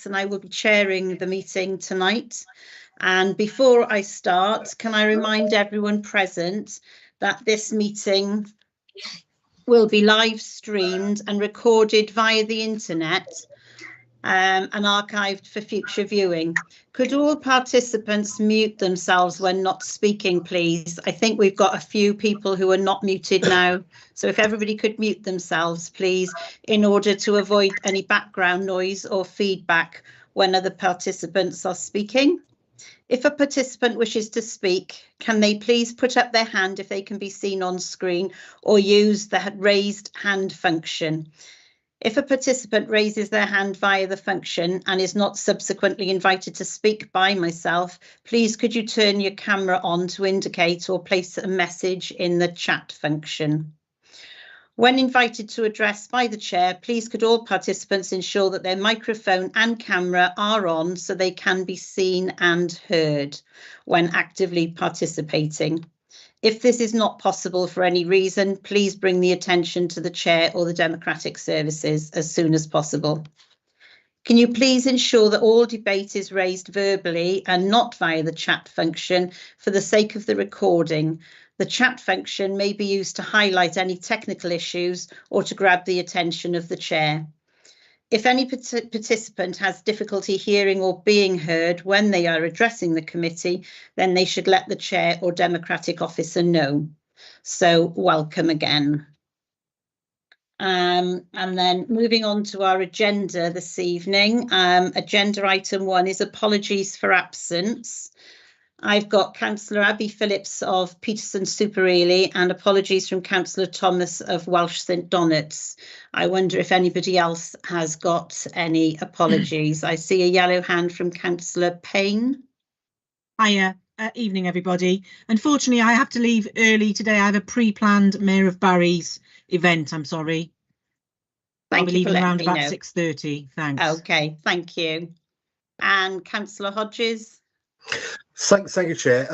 and I will be chairing the meeting tonight. And before I start, can I remind everyone present that this meeting will be live streamed and recorded via the internet and archived for future viewing. Could all participants mute themselves when not speaking, please? I think we've got a few people who are not muted now. So if everybody could mute themselves, please, in order to avoid any background noise or feedback when other participants are speaking. If a participant wishes to speak, can they please put up their hand if they can be seen on screen, or use the raised hand function. If a participant raises their hand via the function and is not subsequently invited to speak by myself, please could you turn your camera on to indicate or place a message in the chat function. When invited to address by the chair, please could all participants ensure that their microphone and camera are on so they can be seen and heard when actively participating. If this is not possible for any reason, please bring the attention to the chair or the Democratic Services as soon as possible. Can you please ensure that all debate is raised verbally and not via the chat function for the sake of the recording? The chat function may be used to highlight any technical issues or to grab the attention of the chair. If any participant has difficulty hearing or being heard when they are addressing the committee, then they should let the chair or Democratic officer know. So welcome again. And then moving on to our agenda this evening, agenda item 1 is apologies for absence. I've got Councillor Abby Phillips of Peterson Super Ely and apologies from Councillor Thomas of Welsh St Donats. I wonder if anybody else has got any apologies. I see a yellow hand from Councillor Payne. Hiya, evening everybody. Unfortunately, I have to leave early today. I have a pre-planned Mayor of Barry's event, I'm sorry. I'll be leaving around about 6:30, thanks. Okay, thank you. And Councillor Hodges? Thank you, Chair.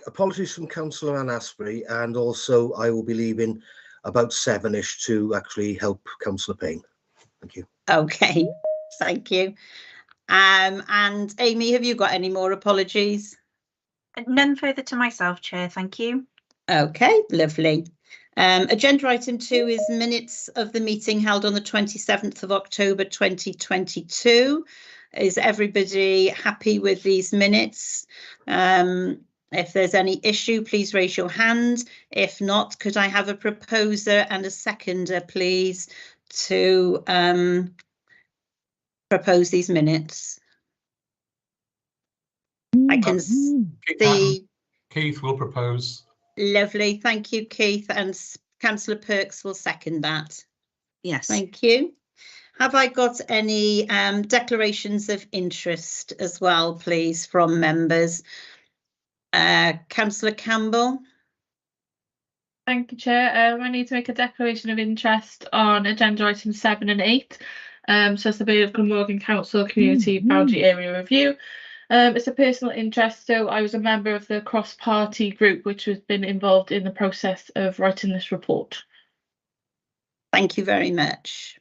Apologies from Councillor Ann Asprey, and also I will be leaving about 7ish to actually help Councillor Payne. Thank you. Okay, thank you. And Amy, have you got any more apologies? None further to myself, Chair, thank you. Okay, lovely. Agenda item 2 is minutes of the meeting held on the 27th of October 2022. Is everybody happy with these minutes? If there's any issue, please raise your hand. If not, could I have a proposer and a seconder, please, to propose these minutes? I can see Keith will propose. Lovely, thank you, Keith, and Councillor Perks will second that. Yes. Thank you. Have I got any declarations of interest as well, please, from members? Councillor Campbell. Thank you, Chair. I need to make a declaration of interest on agenda items 7 and 8. So it's the Bay of Glamorgan Council Community Boundary Area Review. It's a personal interest, so I was a member of the cross-party group which has been involved in the process of writing this report. Thank you very much.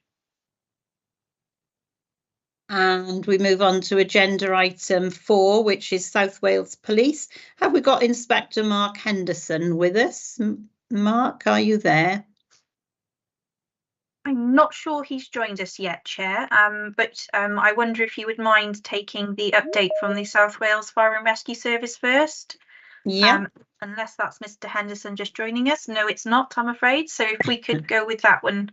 And we move on to agenda item 4, which is South Wales Police. Have we got Inspector Mark Henderson with us? Mark, are you there? I'm not sure he's joined us yet, Chair, but I wonder if you would mind taking the update from the South Wales Fire and Rescue Service first? Yeah. Unless that's Mr. Henderson just joining us. No, it's not, I'm afraid. So if we could go with that one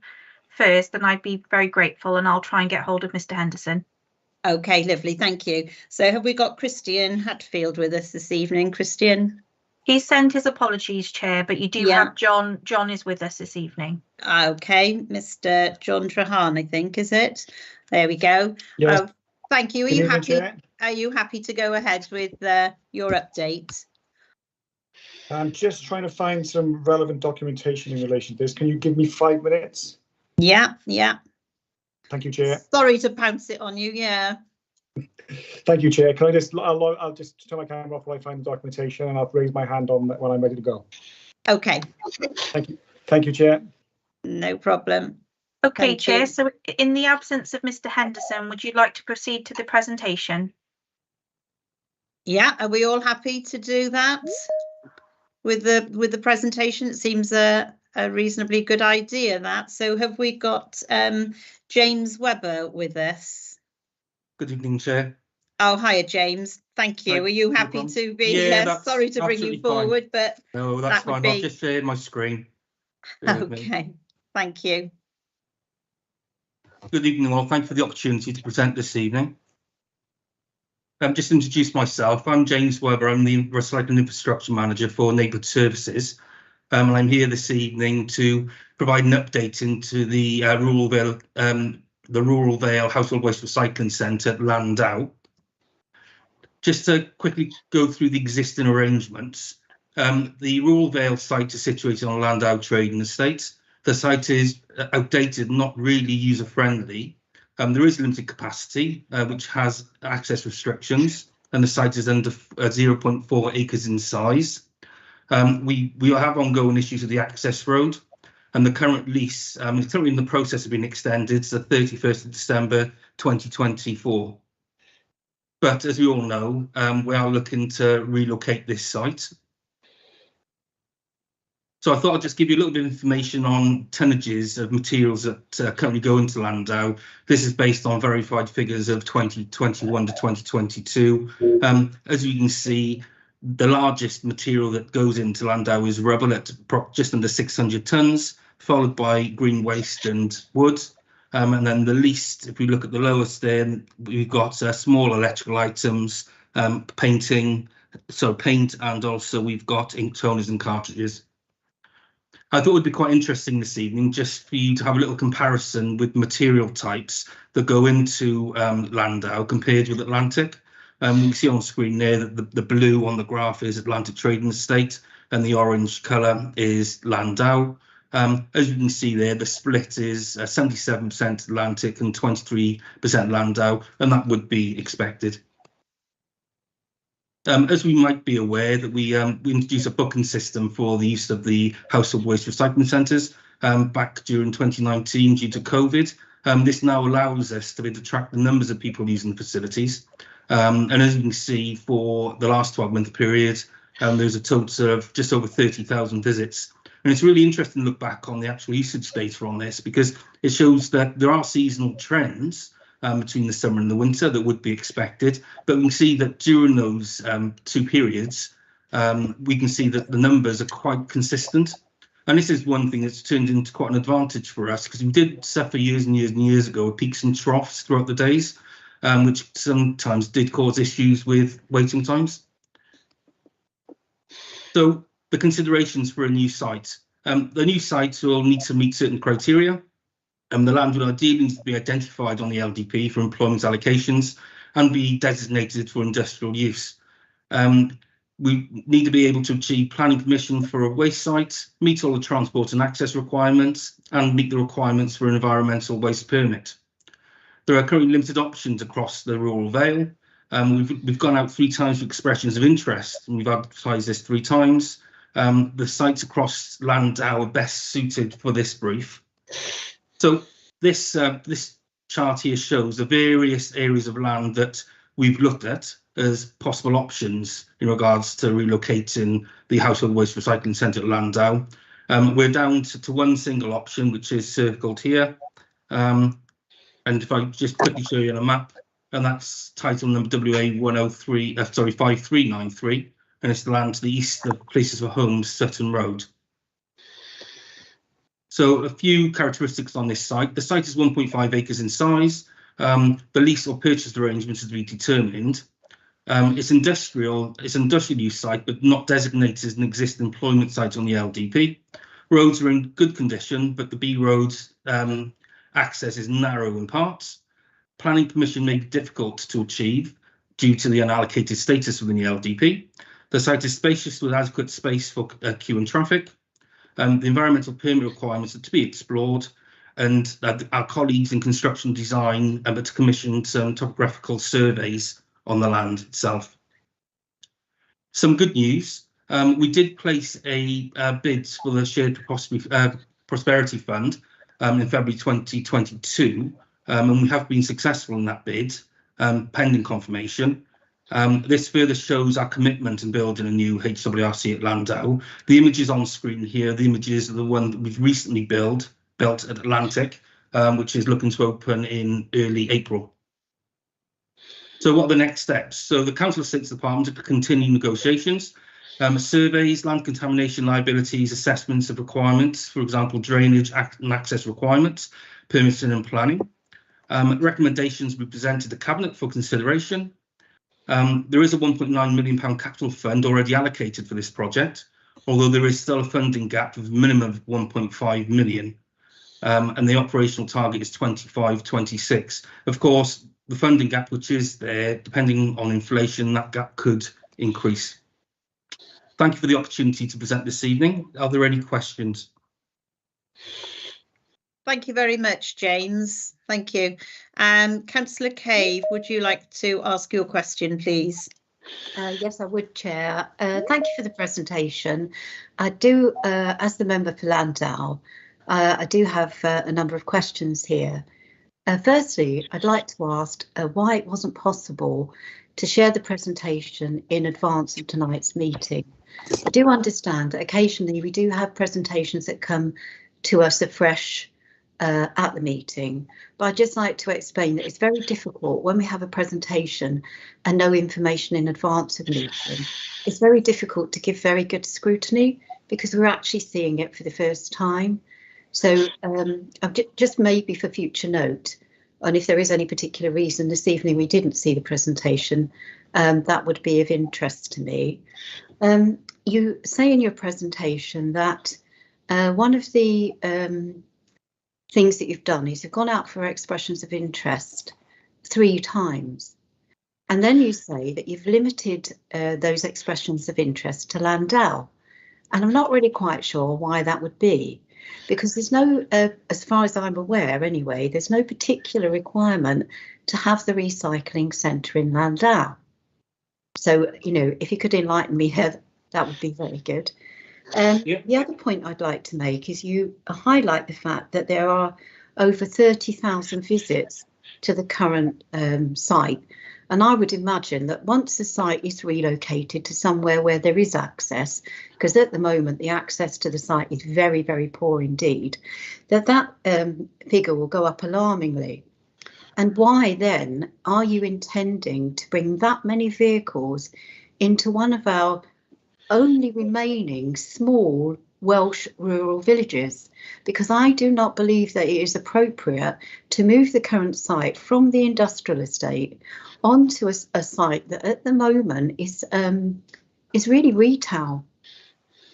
first, then I'd be very grateful, and I'll try and get hold of Mr. Henderson. Okay, lovely, thank you. So have we got Christian Hatfield with us this evening? Christian? He sent his apologies, Chair, but you do have John. John is with us this evening. Okay, Mr. John Trahan, I think, is it? There we go. Yes. Thank you. Are Good you evening, happy? Chair. Are you happy to go ahead with your update? I'm just trying to find some relevant documentation in relation to this. Can you give me 5 minutes? Yeah. Thank you, Chair. Sorry to bounce it on you. Yeah. Thank you, Chair. Can I just? I'll just turn my camera off while I find the documentation, and I'll raise my hand on when I'm ready to go. Okay. Thank you. Thank you, Chair. No problem. Okay, Thank Chair. you. So in the absence of Mr. Henderson, would you like to proceed to the presentation? Yeah, are we all happy to do that with the presentation? It seems a reasonably good idea, that. So have we got James Webber with us? Good evening, Chair. Oh, hiya, James. Thank you. Right, Are you no happy problem. to be? Yeah, Yes, that's sorry to bring you absolutely fine. forward, but No, that's that would fine. be I've just shared my screen. Bear with me. okay. Thank you. Good evening, all. Thank you for the opportunity to present this evening. Just introduce myself. I'm James Webber. I'm the Recycling Infrastructure Manager for Neighbourhood Services. And I'm here this evening to provide an update into the Rural Vale Household Waste Recycling Centre at Landau. Just to quickly go through the existing arrangements, the Rural Vale site is situated on Landau Trading Estate. The site is outdated, not really user-friendly. There is limited capacity, which has access restrictions, and the site is under 0.4 acres in size. We have ongoing issues with the access road, and the current lease is currently in the process of being extended to the 31st of December 2024. But as we all know, we are looking to relocate this site. So I thought I'd just give you a little bit of information on tonnages of materials that currently go into Landau. This is based on verified figures of 2021 to 2022. As you can see, the largest material that goes into Landau is rubble at just under 600 tonnes, followed by green waste and wood. And then the least, if we look at the lowest there, we've got small electrical items, paint, and also we've got ink toners and cartridges. I thought it would be quite interesting this evening just for you to have a little comparison with material types that go into Landau compared with Atlantic. You can see on screen there that the blue on the graph is Atlantic Trading Estate and the orange colour is Landau. As you can see there, the split is 77% Atlantic and 23% Landau, and that would be expected. As we might be aware, that we introduced a booking system for the use of the household waste recycling centres back during 2019 due to COVID. This now allows us to be able to track the numbers of people using the facilities. And as you can see, for the last 12-month period, there's a total of just over 30,000 visits. And it's really interesting to look back on the actual usage data on this, because it shows that there are seasonal trends between the summer and the winter that would be expected. But we can see that during those two periods, we can see that the numbers are quite consistent. And this is one thing that's turned into quite an advantage for us, because we did suffer years and years and years ago with peaks and troughs throughout the days, which sometimes did cause issues with waiting times. So the considerations for a new site. The new site will need to meet certain criteria. The land will ideally need to be identified on the LDP for employment allocations and be designated for industrial use. We need to be able to achieve planning permission for a waste site, meet all the transport and access requirements, and meet the requirements for an environmental waste permit. There are currently limited options across the Rural Vale. We've gone out 3 times for expressions of interest, and we've advertised this 3 times. The sites across Landau are best suited for this brief. So this chart here shows the various areas of land that we've looked at as possible options in regards to relocating the household waste recycling centre at Landau. We're down to one single option, which is circled here. And if I just quickly show you on a map, and that's title number WA103, 5393, and it's the land to the east of Places for Homes, Sutton Road. So a few characteristics on this site. The site is 1.5 acres in size. The lease or purchase arrangement is to be determined. It's industrial use site, but not designated as an existing employment site on the LDP. Roads are in good condition, but the B roads access is narrow in parts. Planning permission may be difficult to achieve due to the unallocated status within the LDP. The site is spacious with adequate space for queue and traffic. The environmental permit requirements are to be explored, and our colleagues in construction design are to commission some topographical surveys on the land itself. Some good news, we did place a bid for the Shared Prosperity Fund, in February 2022, and we have been successful in that bid, pending confirmation. This further shows our commitment in building a new HWRC at Landau. The images on screen here, the images are the one that we've recently built at Atlantic, which is looking to open in early April. So what are the next steps? So the Council Estates Department are continue negotiations, surveys, land contamination liabilities, assessments of requirements, for example, drainage and access requirements, permitting and planning. Recommendations will be presented to Cabinet for consideration. There is a £1.9 million capital fund already allocated for this project, although there is still a funding gap of a minimum of 1.5 million, and the operational target is 25-26. Of course, the funding gap which is there, depending on inflation, that gap could increase. Thank you for the opportunity to present this evening. Are there any questions? Thank you very much, James. Thank you. Councillor Cave, would you like to ask your question, please? Yes, I would, Chair. Thank you for the presentation. I do, as the member for Landau, I do have a number of questions here. Firstly, I'd like to ask why it wasn't possible to share the presentation in advance of tonight's meeting. I do understand that occasionally we do have presentations that come to us afresh at the meeting, but I'd just like to explain that it's very difficult when we have a presentation and no information in advance of the meeting. It's very difficult to give very good scrutiny because we're actually seeing it for the first time. So just maybe for future note, and if there is any particular reason this evening we didn't see the presentation, that would be of interest to me. You say in your presentation that one of the things that you've done is you've gone out for expressions of interest 3 times. And then you say that you've limited those expressions of interest to Landau. And I'm not really quite sure why that would be, because there's no, as far as I'm aware anyway, there's no particular requirement to have the recycling centre in Landau. So, you know, if you could enlighten me here, that would be very good. The other point I'd like to make is you highlight the fact that there are over 30,000 visits to the current site. And I would imagine that once the site is relocated to somewhere where there is access, because at the moment the access to the site is very, very poor indeed, that figure will go up alarmingly. And why then are you intending to bring that many vehicles into one of our only remaining small Welsh rural villages? Because I do not believe that it is appropriate to move the current site from the industrial estate onto a site that at the moment is really retail.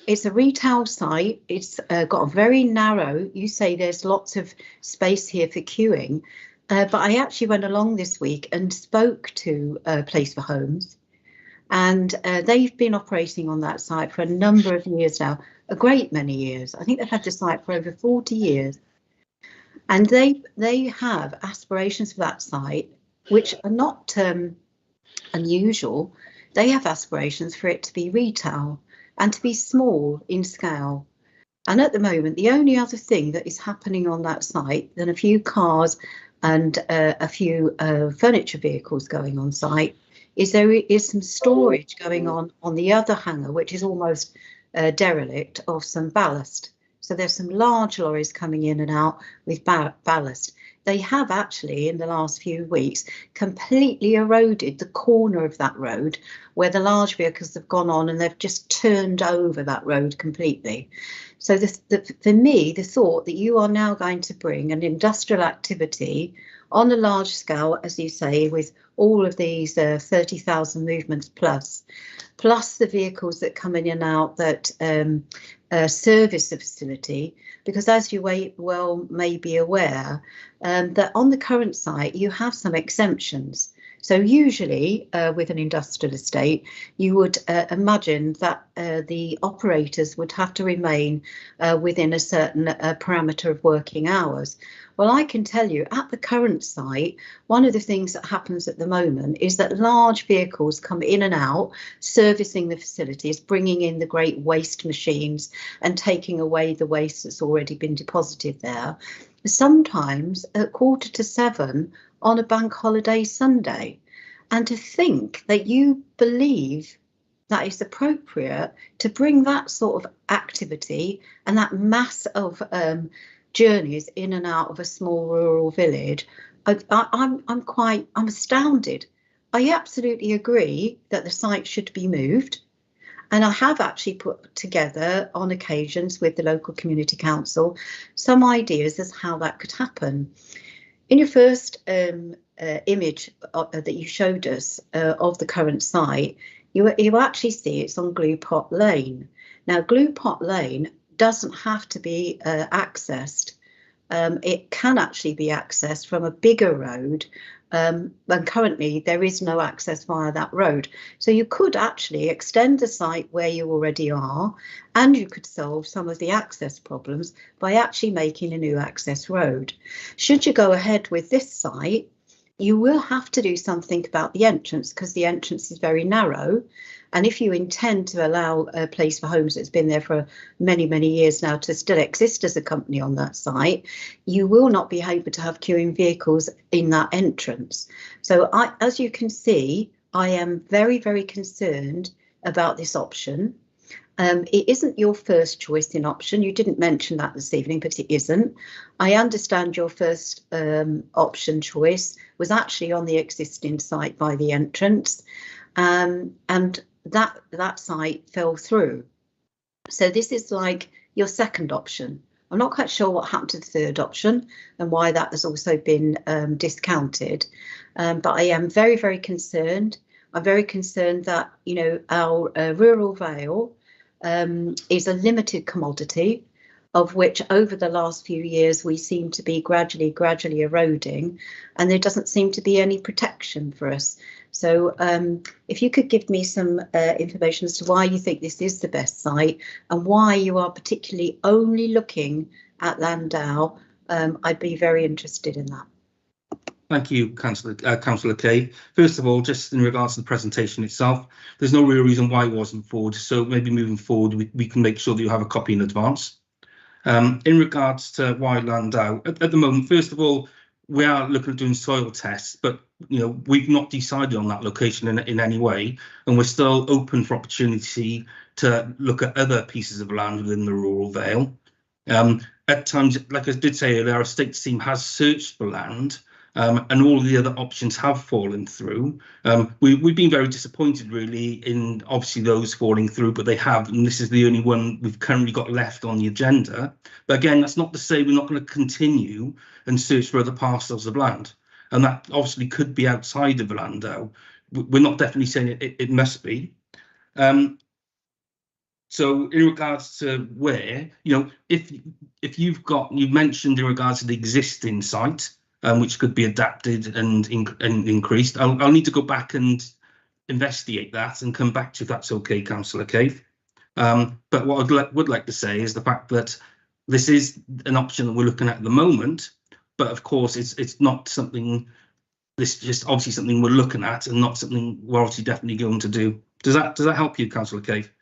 It's a retail site. It's got a very narrow, you say there's lots of space here for queuing, but I actually went along this week and spoke to Place for Homes, and they've been operating on that site for a number of years now, a great many years. I think they've had the site for over 40 years. And they have aspirations for that site, which are not unusual. They have aspirations for it to be retail and to be small in scale. And at the moment, the only other thing that is happening on that site than a few cars and a few furniture vehicles going on site is there is some storage going on the other hangar, which is almost derelict, of some ballast. So there's some large lorries coming in and out with ballast. They have actually, in the last few weeks, completely eroded the corner of that road where the large vehicles have gone on, and they've just turned over that road completely. So for me, the thought that you are now going to bring an industrial activity on a large scale, as you say, with all of these 30,000 movements plus the vehicles that come in and out that service the facility, because as you may be aware, that on the current site you have some exemptions. So usually with an industrial estate, you would imagine that the operators would have to remain within a certain parameter of working hours. Well, I can tell you at the current site, one of the things that happens at the moment is that large vehicles come in and out, servicing the facilities, bringing in the great waste machines and taking away the waste that's already been deposited there. Sometimes at 6:45 on a bank holiday Sunday. And to think that you believe that it's appropriate to bring that sort of activity and that mass of journeys in and out of a small rural village, I'm astounded. I absolutely agree that the site should be moved, and I have actually put together on occasions with the local community council some ideas as how that could happen. In your first image that you showed us of the current site, you actually see it's on Glue Pot Lane. Now, Glue Pot Lane doesn't have to be accessed. It can actually be accessed from a bigger road, and currently there is no access via that road. So you could actually extend the site where you already are, and you could solve some of the access problems by actually making a new access road. Should you go ahead with this site, you will have to do something about the entrance, because the entrance is very narrow. And if you intend to allow a Place for Homes that's been there for many, many years now to still exist as a company on that site, you will not be able to have queuing vehicles in that entrance. So as you can see, I am very, very concerned about this option. It isn't your first choice in option. You didn't mention that this evening, but it isn't. I understand your first option choice was actually on the existing site by the entrance, and that site fell through. So this is like your second option. I'm not quite sure what happened to the third option and why that has also been discounted, but I am very, very concerned. I'm very concerned that, you know, our rural vale is a limited commodity, of which over the last few years we seem to be gradually eroding, and there doesn't seem to be any protection for us. So if you could give me some information as to why you think this is the best site and why you are particularly only looking at Landau, I'd be very interested in that. Thank you, Councillor Kay. First of all, just in regards to the presentation itself, there's no real reason why it wasn't forwarded, so maybe moving forward we can make sure that you have a copy in advance. In regards to why Landau, at the moment, first of all, we are looking at doing soil tests, but you know, we've not decided on that location in any way, and we're still open for opportunity to look at other pieces of land within the rural vale. At times, like I did say earlier, our estates team has searched for land, and all the other options have fallen through. We've been very disappointed, really, in obviously those falling through, but they have, and this is the only one we've currently got left on the agenda. But again, that's not to say we're not going to continue and search for other parcels of land, and that obviously could be outside of Landau. We're not definitely saying it must be. So in regards to where, you know, if you've mentioned in regards to the existing site, which could be adapted and increased, I'll need to go back and investigate that and come back to you if that's okay, Councillor Cave. But what I would like to say is the fact that this is an option that we're looking at the moment, but of course it's not something, this is just obviously something we're looking at and not something we're obviously definitely going to do. Does that help you, Councillor Cave?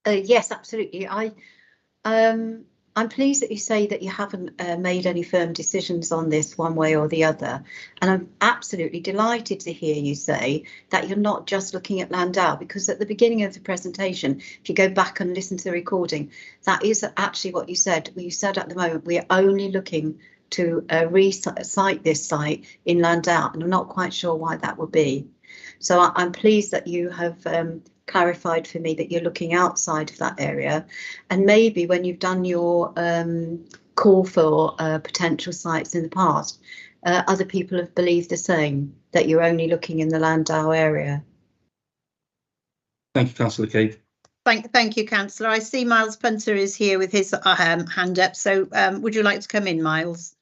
Yes, absolutely. I'm pleased that you say that you haven't made any firm decisions on this one way or the other. And I'm absolutely delighted to hear you say that you're not just looking at Landau, because at the beginning of the presentation, if you go back and listen to the recording, that is actually what you said. You said at the moment, we are only looking to re-site this site in Landau, and I'm not quite sure why that would be. So I'm pleased that you have clarified for me that you're looking outside of that area, and maybe when you've done your call for potential sites in the past, other people have believed the same, that you're only looking in the Landau area. Thank you, Councillor Cave. Thank you, Councillor. I see Miles Punter is here with his hand up, so would you like to come in, Miles?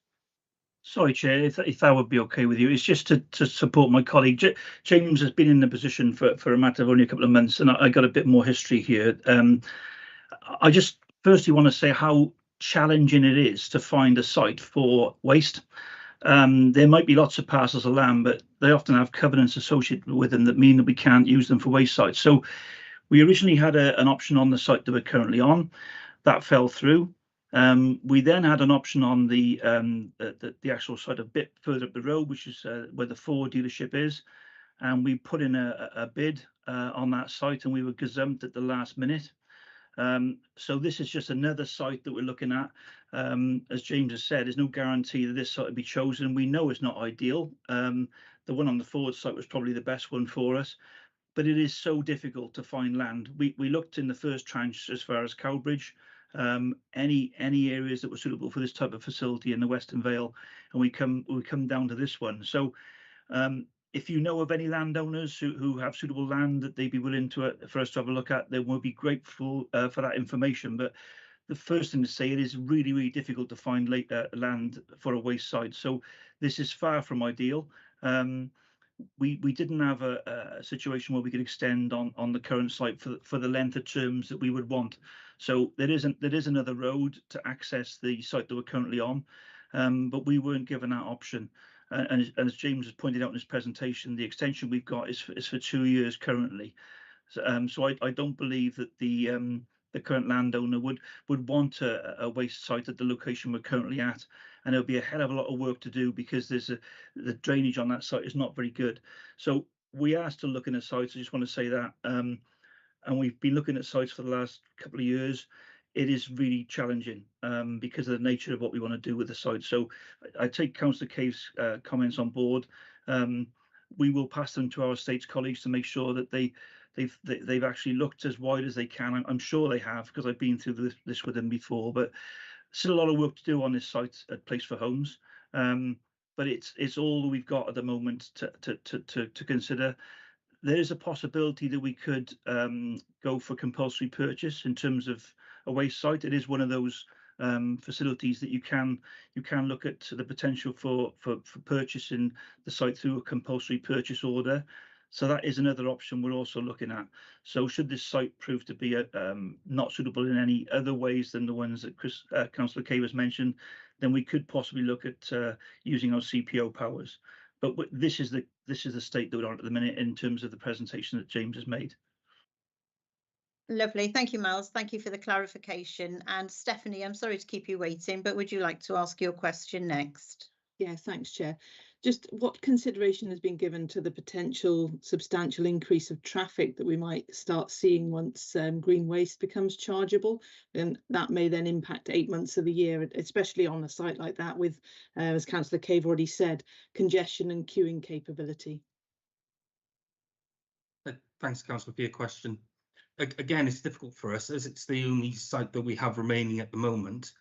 Sorry, Chair, if that would be okay with you. It's just to support my colleague. James has been in the position for a matter of only a couple of months, and I got a bit more history here. I just firstly want to say how challenging it is to find a site for waste. There might be lots of parcels of land, but they often have covenants associated with them that mean that we can't use them for waste sites. So we originally had an option on the site that we're currently on. That fell through. We then had an option on the actual site a bit further up the road, which is where the Ford dealership is. And we put in a bid on that site, and we were gazumped at the last minute. So this is just another site that we're looking at. As James has said, there's no guarantee that this site will be chosen. We know it's not ideal. The one on the Ford site was probably the best one for us, but it is so difficult to find land. We looked in the first tranche as far as Cowbridge, any areas that were suitable for this type of facility in the Western Vale, and we come down to this one. So if you know of any landowners who have suitable land that they'd be willing for us to have a look at, then we'll be grateful for that information. But the first thing to say, it is really, really difficult to find land for a waste site. So this is far from ideal. We didn't have a situation where we could extend on the current site for the length of terms that we would want. So there is another road to access the site that we're currently on, but we weren't given that option. And as James has pointed out in his presentation, the extension we've got is for 2 years currently. So I don't believe that the current landowner would want a waste site at the location we're currently at, and there'll be a hell of a lot of work to do because the drainage on that site is not very good. So we are still looking at sites. I just want to say that, and we've been looking at sites for the last couple of years. It is really challenging because of the nature of what we want to do with the site. So I take Councillor Cave's comments on board. We will pass them to our estates colleagues to make sure that they've actually looked as wide as they can. I'm sure they have, because I've been through this with them before. But still a lot of work to do on this site at Place for Homes. But it's all we've got at the moment to consider. There is a possibility that we could go for compulsory purchase in terms of a waste site. It is one of those facilities that you can look at the potential for purchasing the site through a compulsory purchase order. So that is another option we're also looking at. So should this site prove to be not suitable in any other ways than the ones that Councillor Cave has mentioned, then we could possibly look at using our CPO powers. But this is the state that we're on at the minute in terms of the presentation that James has made. Lovely. Thank you, Miles. Thank you for the clarification. And Stephanie, I'm sorry to keep you waiting, but would you like to ask your question next? Yeah, thanks, Chair. Just what consideration has been given to the potential substantial increase of traffic that we might start seeing once green waste becomes chargeable, and that may then impact 8 months of the year, especially on a site like that with, as Councillor Cave already said, congestion and queuing capability. Thanks, Councillor, for your question. Again, it's difficult for us as it's the only site that we have remaining at the moment.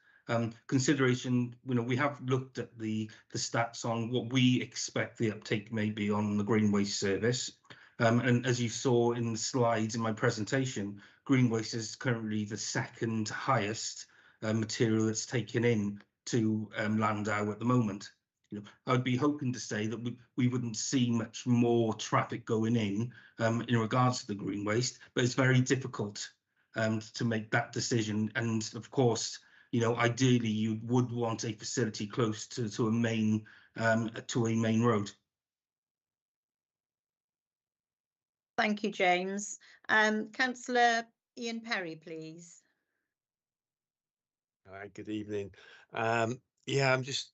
Consideration, we have looked at the stats on what we expect the uptake may be on the green waste service. And as you saw in the slides in my presentation, green waste is currently the second highest material that's taken in to Landau at the moment. I'd be hoping to say that we wouldn't see much more traffic going in regards to the green waste, but it's very difficult to make that decision. And of course, ideally you would want a facility close to a main road. Thank you, James. Councillor Ian Perry, please. Hi, good evening. Yeah, I'm just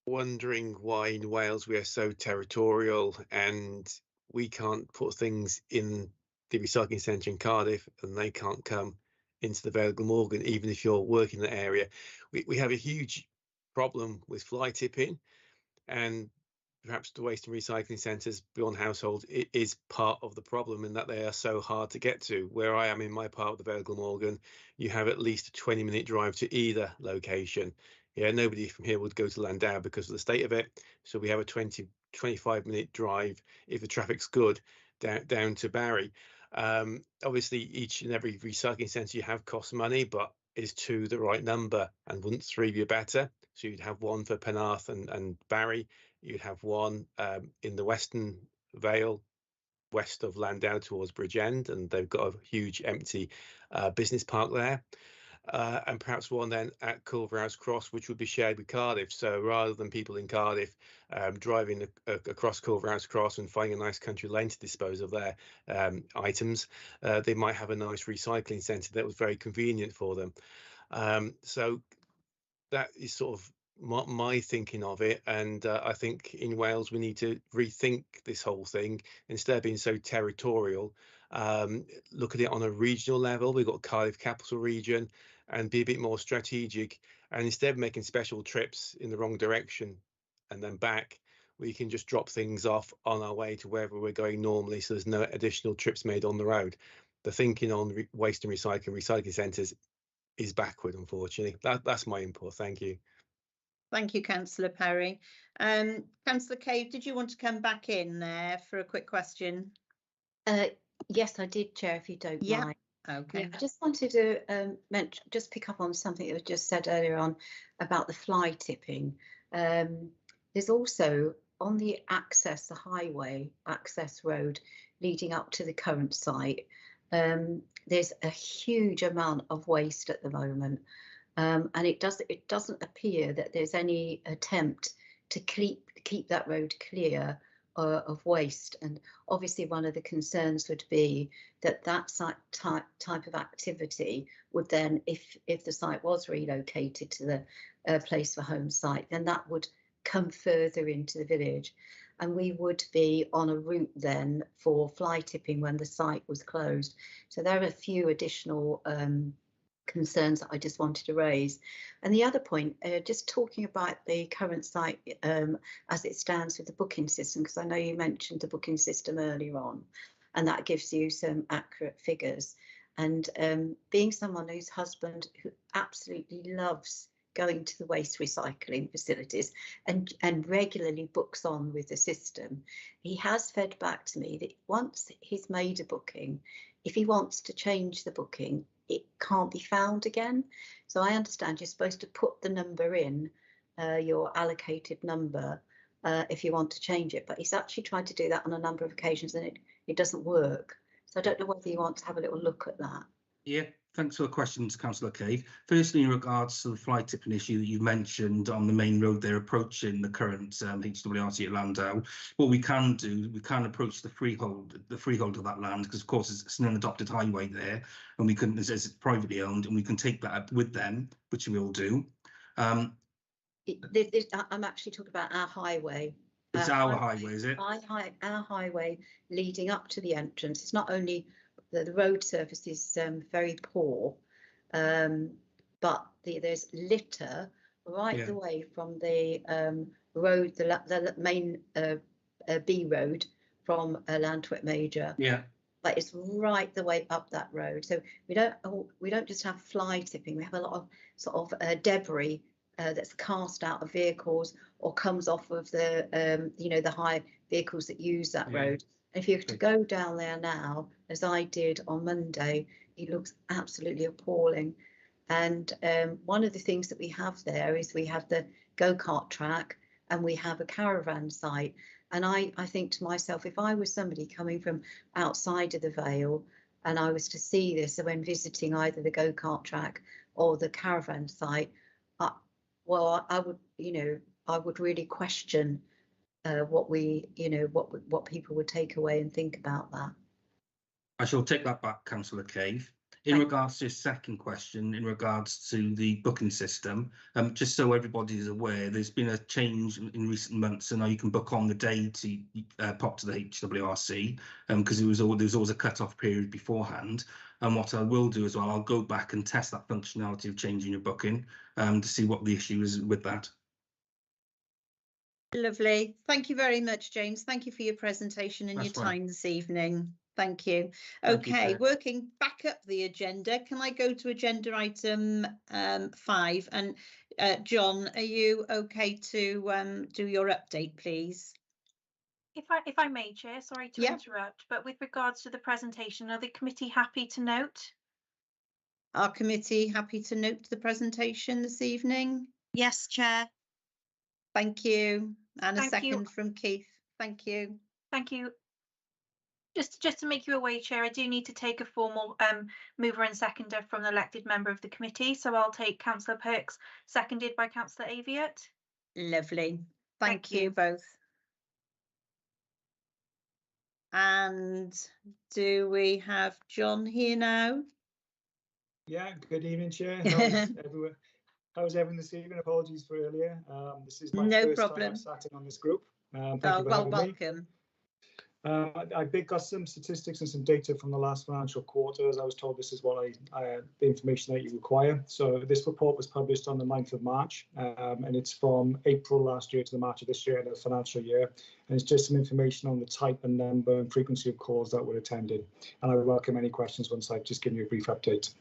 wondering why in Wales we are so territorial and we can't put things in the recycling centre in Cardiff and they can't come into the Vale of Glamorgan, even if you're working in the area. We have a huge problem with fly tipping, and perhaps the waste and recycling centres beyond households is part of the problem in that they are so hard to get to. Where I am in my part of the Vale of Glamorgan, you have at least a 20-minute drive to either location. Yeah, nobody from here would go to Landau because of the state of it. So we have a 25-minute drive if the traffic's good down to Barry. Obviously, each and every recycling centre you have costs money, but is 2 the right number, and wouldn't 3 be better? So you'd have one for Penarth and Barry. You'd have one in the Western Vale, west of Landau towards Bridgend, and they've got a huge empty business park there. and perhaps one then at Culverhouse Cross, which would be shared with Cardiff. So rather than people in Cardiff driving across Culverhouse Cross and finding a nice country lane to dispose of their items, they might have a nice recycling centre that was very convenient for them. So that is sort of my thinking of it, and I think in Wales we need to rethink this whole thing. Instead of being so territorial, look at it on a regional level. We've got Cardiff Capital Region, and be a bit more strategic, and instead of making special trips in the wrong direction and then back, we can just drop things off on our way to wherever we're going normally, so there's no additional trips made on the road. The thinking on waste and recycling centres is backward, unfortunately. That's my input. Thank you. Thank you, Councillor Perry. Councillor Cave, did you want to come back in there for a quick question? Yes, I did, Chair, if you don't mind. Okay. Yeah, I just wanted to just pick up on something that was just said earlier on about the fly tipping. There's also on the highway access road leading up to the current site, there's a huge amount of waste at the moment. And it doesn't appear that there's any attempt to keep that road clear of waste. And obviously one of the concerns would be that type of activity would then, if the site was relocated to the place for home site, then that would come further into the village, and we would be on a route then for fly tipping when the site was closed. So there are a few additional concerns that I just wanted to raise. And the other point, just talking about the current site as it stands with the booking system, because I know you mentioned the booking system earlier on, and that gives you some accurate figures. And being someone whose husband who absolutely loves going to the waste recycling facilities and regularly books on with the system, he has fed back to me that once he's made a booking, if he wants to change the booking, it can't be found again. So I understand you're supposed to put the number in, your allocated number, if you want to change it, but he's actually tried to do that on a number of occasions and it doesn't work. So I don't know whether you want to have a little look at that. Yeah, thanks for the questions, Councillor Cave. Firstly, in regards to the fly tipping issue that you mentioned on the main road there approaching the current HWRC at Landau, what we can do, we can approach the freehold of that land, because of course it's an adopted highway there, and we can, as it's privately owned, and we can take that up with them, which we will do. I'm actually talking about our highway. It's our highway, is it? Our highway leading up to the entrance. It's not only the road surface is very poor, but there's litter right the way from the road, the main B road from Lantwick Major. Yeah. But it's right the way up that road. So we don't just have fly tipping. We have a lot of sort of debris that's cast out of vehicles or comes off of the the high vehicles that use that road. If you have to go down there now, as I did on Monday, it looks absolutely appalling. And one of the things that we have there is we have the go-kart track and we have a caravan site. And I think to myself, if I was somebody coming from outside of the Vale and I was to see this when visiting either the go-kart track or the caravan site, I would really question what people would take away and think about that. I shall take that back, Councillor Cave. In regards to your second question, in regards to the booking system, just so everybody is aware, there's been a change in recent months, and now you can book on the day to pop to the HWRC, because there was always a cut-off period beforehand. And what I will do as well, I'll go back and test that functionality of changing your booking to see what the issue is with that. Lovely. Thank you very much, James. Thank you for your presentation and your time this evening. Thank you. Okay, working back up the agenda, can I go to agenda item 5? And John, are you okay to do your update, please? If I may, Chair, sorry to interrupt, but with regards to the presentation, are the committee happy to note? Our committee happy to note the presentation this evening? Yes, Chair. Thank you. And a second from Keith. Thank you. Thank you. Just to make you aware, Chair, I do need to take a formal mover and seconder from an elected member of the committee. So I'll take Councillor Perks, seconded by Councillor Aviott. Lovely. Thank you both. And do we have John here now? Yeah, good evening, Chair. How's everyone this evening? Apologies for earlier. This is my first time I've sat in on this group. Thank you for having welcome. me. I got some statistics and some data from the last financial quarter. As I was told, this is what the information that you require. So this report was published on the 9th of March, and it's from April last year to the March of this year, in the financial year. And it's just some information on the type and number and frequency of calls that were attended. And I welcome any questions once I've just given you a brief update.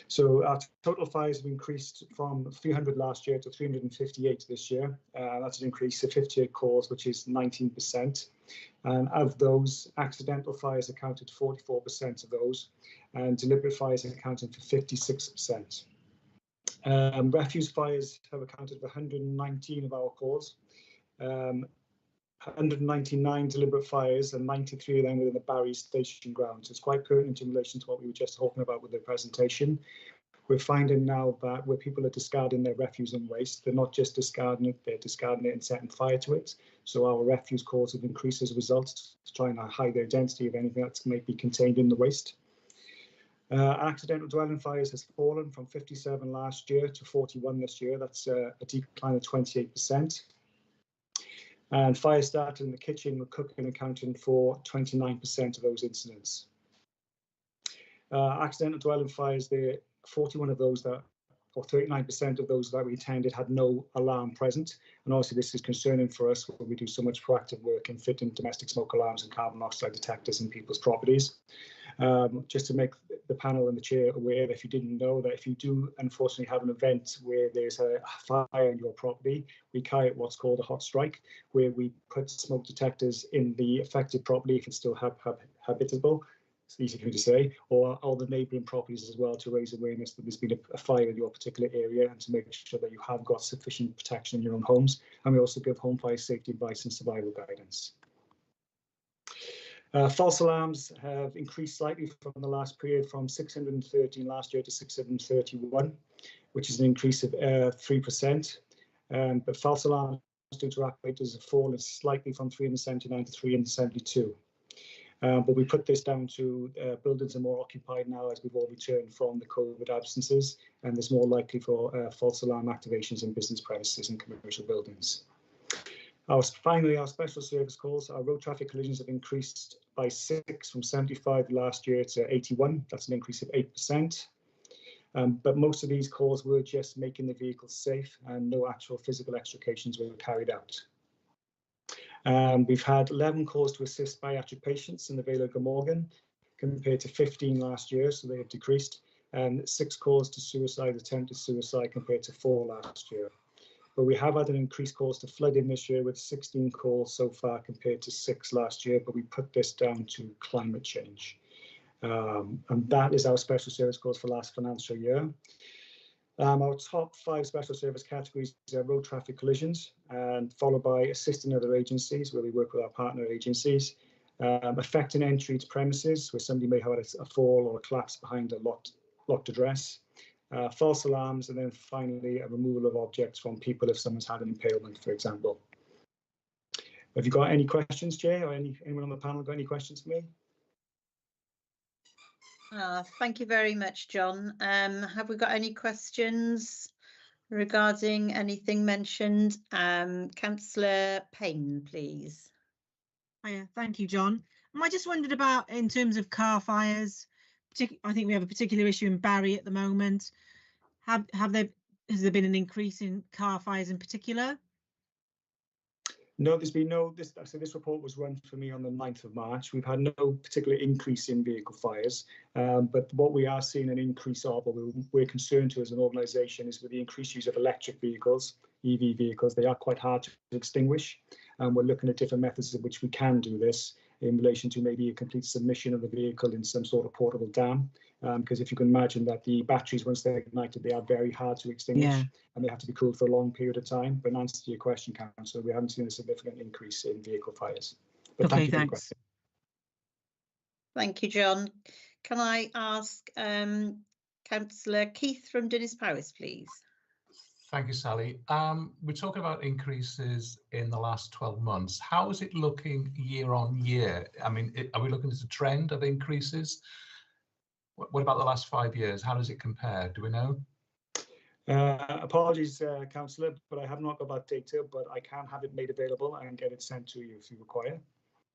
So our total fires have increased from 300 last year to 358 this year. That's an increase of 58 calls, which is 19%. And of those, accidental fires accounted 44% of those, and deliberate fires accounted for 56%. Refuse fires have accounted for 119 of our calls, 199 deliberate fires, and 93 of them within the Barry station grounds. It's quite pertinent in relation to what we were just talking about with the presentation. We're finding now that where people are discarding their refuse and waste, they're not just discarding it, they're discarding it and setting fire to it. So our refuse calls have increased as a result to try and hide the identity of anything that might be contained in the waste. Accidental dwelling fires has fallen from 57 last year to 41 this year. That's a decline of 28%. And fires started in the kitchen with cooking accounting for 29% of those incidents. Accidental dwelling fires, 41 of those or 39% of those that we attended had no alarm present. And obviously this is concerning for us where we do so much proactive work in fitting domestic smoke alarms and carbon monoxide detectors in people's properties. Just to make the panel and the chair aware, that if you didn't know, that if you do unfortunately have an event where there's a fire in your property, we carry out what's called a hot strike, where we put smoke detectors in the affected property if it's still habitable. It's easy for me to say, or all the neighbouring properties as well, to raise awareness that there's been a fire in your particular area and to make sure that you have got sufficient protection in your own homes. And we also give home fire safety advice and survival guidance. False alarms have increased slightly from the last period, from 613 last year to 631, which is an increase of 3%. But false alarms due to operators have fallen slightly from 379 to 372. But we put this down to buildings are more occupied now as we've all returned from the COVID absences, and there's more likely for false alarm activations in business premises and commercial buildings. Finally, our special service calls, our road traffic collisions have increased by 6 from 75 last year to 81. That's an increase of 8%. But most of these calls were just making the vehicles safe, and no actual physical extrications were carried out. We've had 11 calls to assist bariatric patients in the Vale of Glamorgan, compared to 15 last year, so they have decreased, and 6 calls to suicide, attempted suicide, compared to 4 last year. But we have had an increased calls to flooding this year, with 16 calls so far compared to 6 last year, but we put this down to climate change. And that is our special service calls for last financial year. Our top 5 special service categories are road traffic collisions, and followed by assisting other agencies where we work with our partner agencies, affecting entry to premises where somebody may have had a fall or a collapse behind a locked address, false alarms, and then finally a removal of objects from people if someone's had an impalement, for example. Have you got any questions, Jay, or anyone on the panel got any questions for me? Thank you very much, John. Have we got any questions regarding anything mentioned? Councillor Payne, please. Hiya, thank you, John. I just wondered about, in terms of car fires, I think we have a particular issue in Barry at the moment. Has there been an increase in car fires in particular? No, there's been no. So this report was run for me on the 9th of March. We've had no particular increase in vehicle fires, but what we are seeing an increase of, or we're concerned to as an organisation, is with the increased use of electric vehicles, EV vehicles. They are quite hard to extinguish, and we're looking at different methods in which we can do this in relation to maybe a complete submission of the vehicle in some sort of portable dam. Because if you can imagine that the batteries, once they're ignited, they are very hard to extinguish, and they have to be cooled for a long period of time. But in answer to your question, Councillor, we haven't seen a significant increase in vehicle fires. But okay, thanks. Thank you, John. Can I ask Councillor Keith from Dinas Powys, please? Thank you, Sally. We're talking about increases in the last 12 months. How is it looking year on year? I mean, are we looking at a trend of increases? What about the last 5 years? How does it compare? Do we know? Apologies, Councillor, but I have not got that data, but I can have it made available and get it sent to you if you require.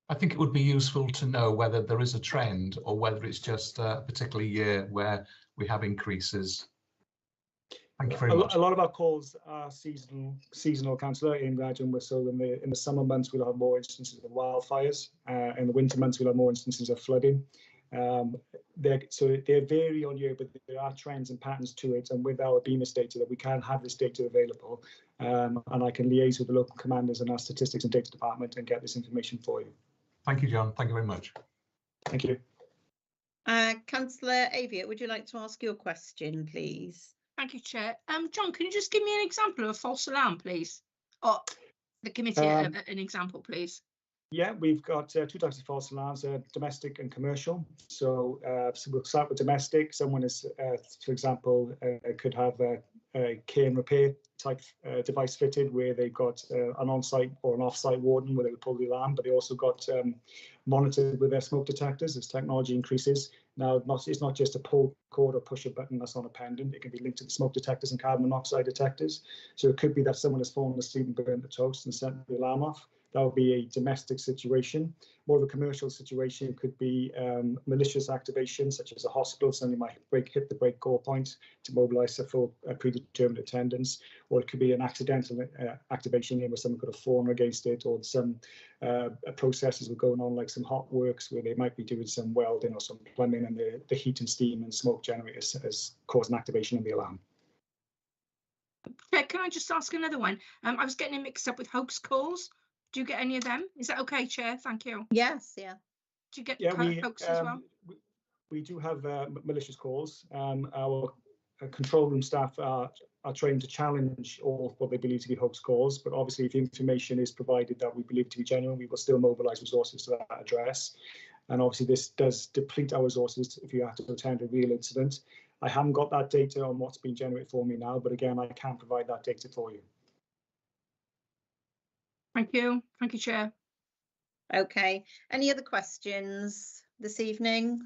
I think it would be useful to know whether there is a trend or whether it's just a particular year where we have increases. Thank you very much. A lot of our calls are seasonal, Councillor. Imagine so in the summer months we'll have more instances of wildfires. In the winter months we'll have more instances of flooding. So they vary on year, but there are trends and patterns to it. And with our BMIS data, that we can have this data available, and I can liaise with the local commanders and our statistics and data department and get this information for you. Thank you, John. Thank you very much. Thank you. Councillor Aviat, would you like to ask your question, please? Thank you, Chair. John, can you just give me an example of a false alarm, please? Or the committee an example, please? Yeah, we've got two types of false alarms, domestic and commercial. So we'll start with domestic. Someone is, for example, could have a care and repair type device fitted where they've got an on-site or an off-site warden where they would pull the alarm, but they also got monitored with their smoke detectors as technology increases. Now, it's not just a pull cord or push a button that's on a pendant. It can be linked to the smoke detectors and carbon monoxide detectors. So it could be that someone has fallen asleep and burnt the toast and set the alarm off. That would be a domestic situation. More of a commercial situation could be malicious activation, such as a hospital. Somebody might hit the break call point to mobilise a full predetermined attendance, or it could be an accidental activation where someone could have fallen against it, or some processes were going on, like some hot works where they might be doing some welding or some plumbing, and the heat and steam and smoke generators has caused an activation of the alarm. Can I just ask another one? I was getting it mixed up with hoax calls. Do you get any of them? Is that okay, Chair? Thank you. Yes, yeah. Do you get hoax as well? We do have malicious calls. Our control room staff are trained to challenge all what they believe to be hoax calls, but obviously if information is provided that we believe to be genuine, we will still mobilise resources to that address. And obviously this does deplete our resources if you have to attend a real incident. I haven't got that data on what's been generated for me now, but again, I can provide that data for you. Thank you. Thank you, Chair. Okay. Any other questions this evening?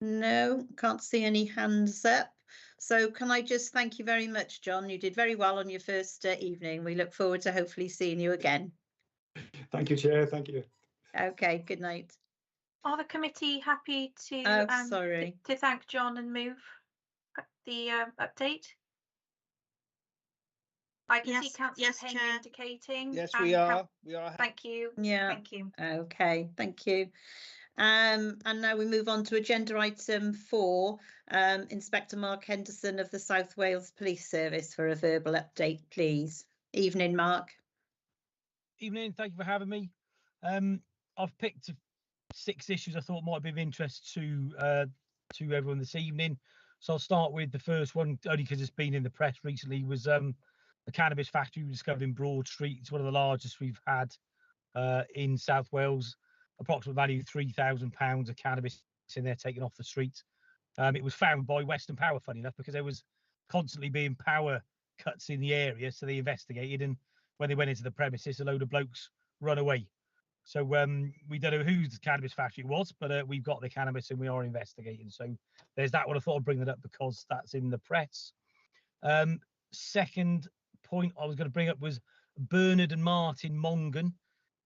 No, can't see any hands up. So can I just thank you very much, John? You did very well on your first evening. We look forward to hopefully seeing you again. Thank you, Chair. Thank you. Okay, good night. Are the committee happy to to thank John and move the update? I can see Councillor Payne indicating. Yes, we are. We are. Thank you. Yeah. Thank you. Okay, thank you. And now we move on to agenda item 4, Inspector Mark Henderson of the South Wales Police Service for a verbal update, please. Evening, Mark. Evening, thank you for having me. I've picked 6 issues I thought might be of interest to everyone this evening. So I'll start with the first one, only because it's been in the press recently, was a cannabis factory we discovered in Broad Street. It's one of the largest we've had in South Wales. Approximate value £3,000 of cannabis in there taken off the street. It was found by Western Power, funny enough, because there was constantly being power cuts in the area. So they investigated, and when they went into the premises, a load of blokes run away. So we don't know whose cannabis factory it was, but we've got the cannabis and we are investigating. So there's that one. I thought I'd bring that up because that's in the press. Second point I was going to bring up was Bernard and Martin Mongan.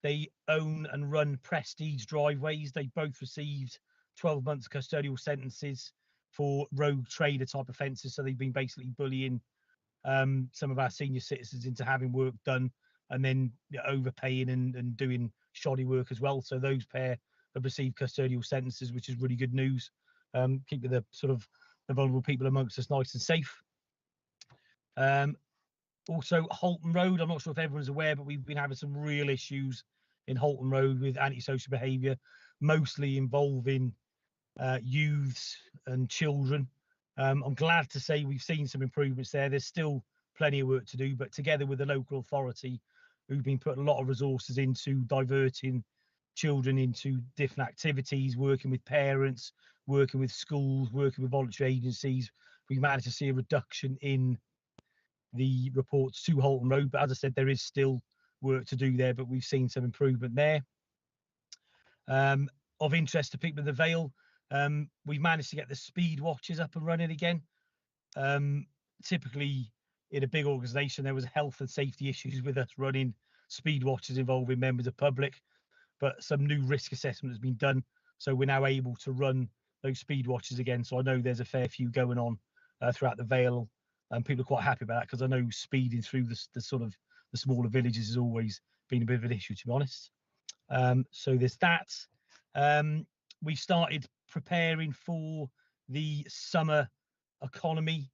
They own and run Prestige Driveways. They both received 12 months custodial sentences for rogue trader type offences. So they've been basically bullying some of our senior citizens into having work done and then overpaying and doing shoddy work as well. So those pair have received custodial sentences, which is really good news. Keeping the sort of the vulnerable people amongst us nice and safe. Also, Halton Road, I'm not sure if everyone's aware, but we've been having some real issues in Halton Road with antisocial behaviour, mostly involving youths and children. I'm glad to say we've seen some improvements there. There's still plenty of work to do, but together with the local authority, who've been putting a lot of resources into diverting children into different activities, working with parents, working with schools, working with voluntary agencies. We managed to see a reduction in the reports to Holton Road, but as I said, there is still work to do there, but we've seen some improvement there. Of interest to people in the Vale, we've managed to get the speed watches up and running again. Typically in a big organisation, there was health and safety issues with us running speed watches involving members of public, but some new risk assessment has been done, so we're now able to run those speed watches again. So I know there's a fair few going on throughout the Vale, and people are quite happy about that, because I know speeding through the sort of the smaller villages has always been a bit of an issue, to be honest. So there's that. We started preparing for the summer economy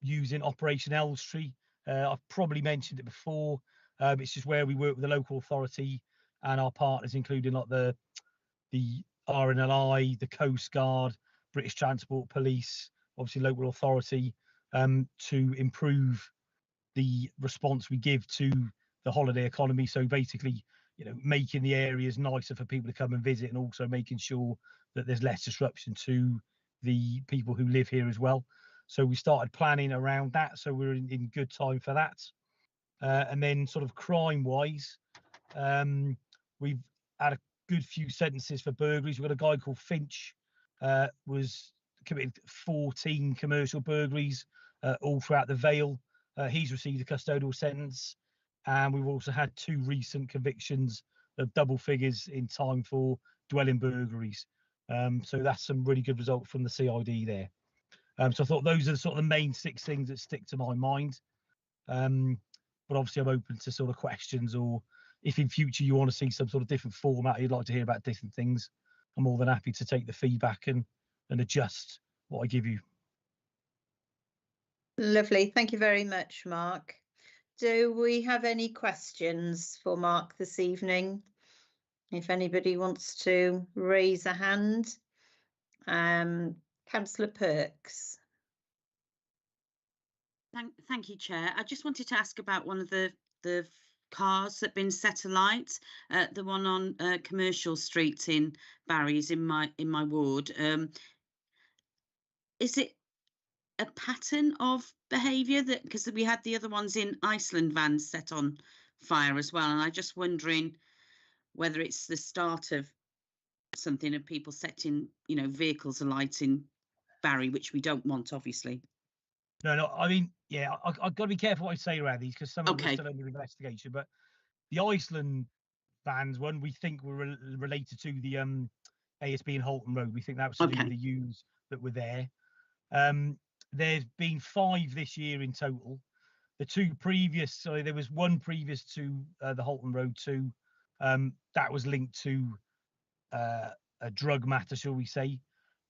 using Operation Elstree. I've probably mentioned it before. It's just where we work with the local authority and our partners, including like the RNLI, the Coast Guard, British Transport Police, obviously local authority, to improve the response we give to the holiday economy. So basically, you know, making the areas nicer for people to come and visit, and also making sure that there's less disruption to the people who live here as well. So we started planning around that, so we're in good time for that. And then sort of crime-wise, we've had a good few sentences for burglaries. We've got a guy called Finch, was committed 14 commercial burglaries all throughout the Vale. He's received a custodial sentence, and we've also had 2 recent convictions of double figures in time for dwelling burglaries. So that's some really good result from the CID there. So I thought those are the sort of the main 6 things that stick to my mind. But obviously I'm open to sort of questions, or if in future you want to see some sort of different format, you'd like to hear about different things, I'm more than happy to take the feedback and adjust what I give you. Lovely. Thank you very much, Mark. Do we have any questions for Mark this evening? If anybody wants to raise a hand. Councillor Perks. Thank you, Chair. I just wanted to ask about one of the cars that have been set alight, the one on Commercial Street in Barry's in my ward. Is it a pattern of behaviour, that because we had the other ones in Iceland vans set on fire as well, and I'm just wondering whether it's the start of something of people setting, you know, vehicles alight in Barry, which we don't want, obviously. No, I mean, yeah, I've got to be careful what I say around these, because some of them are still under investigation. But the Iceland vans one, we think were related to the ASB in Holton Road. We think that was to do with the U's that were there. There's been 5 this year in total. The 2 previous, so there was one previous to the Holton Road 2, that was linked to a drug matter, shall we say.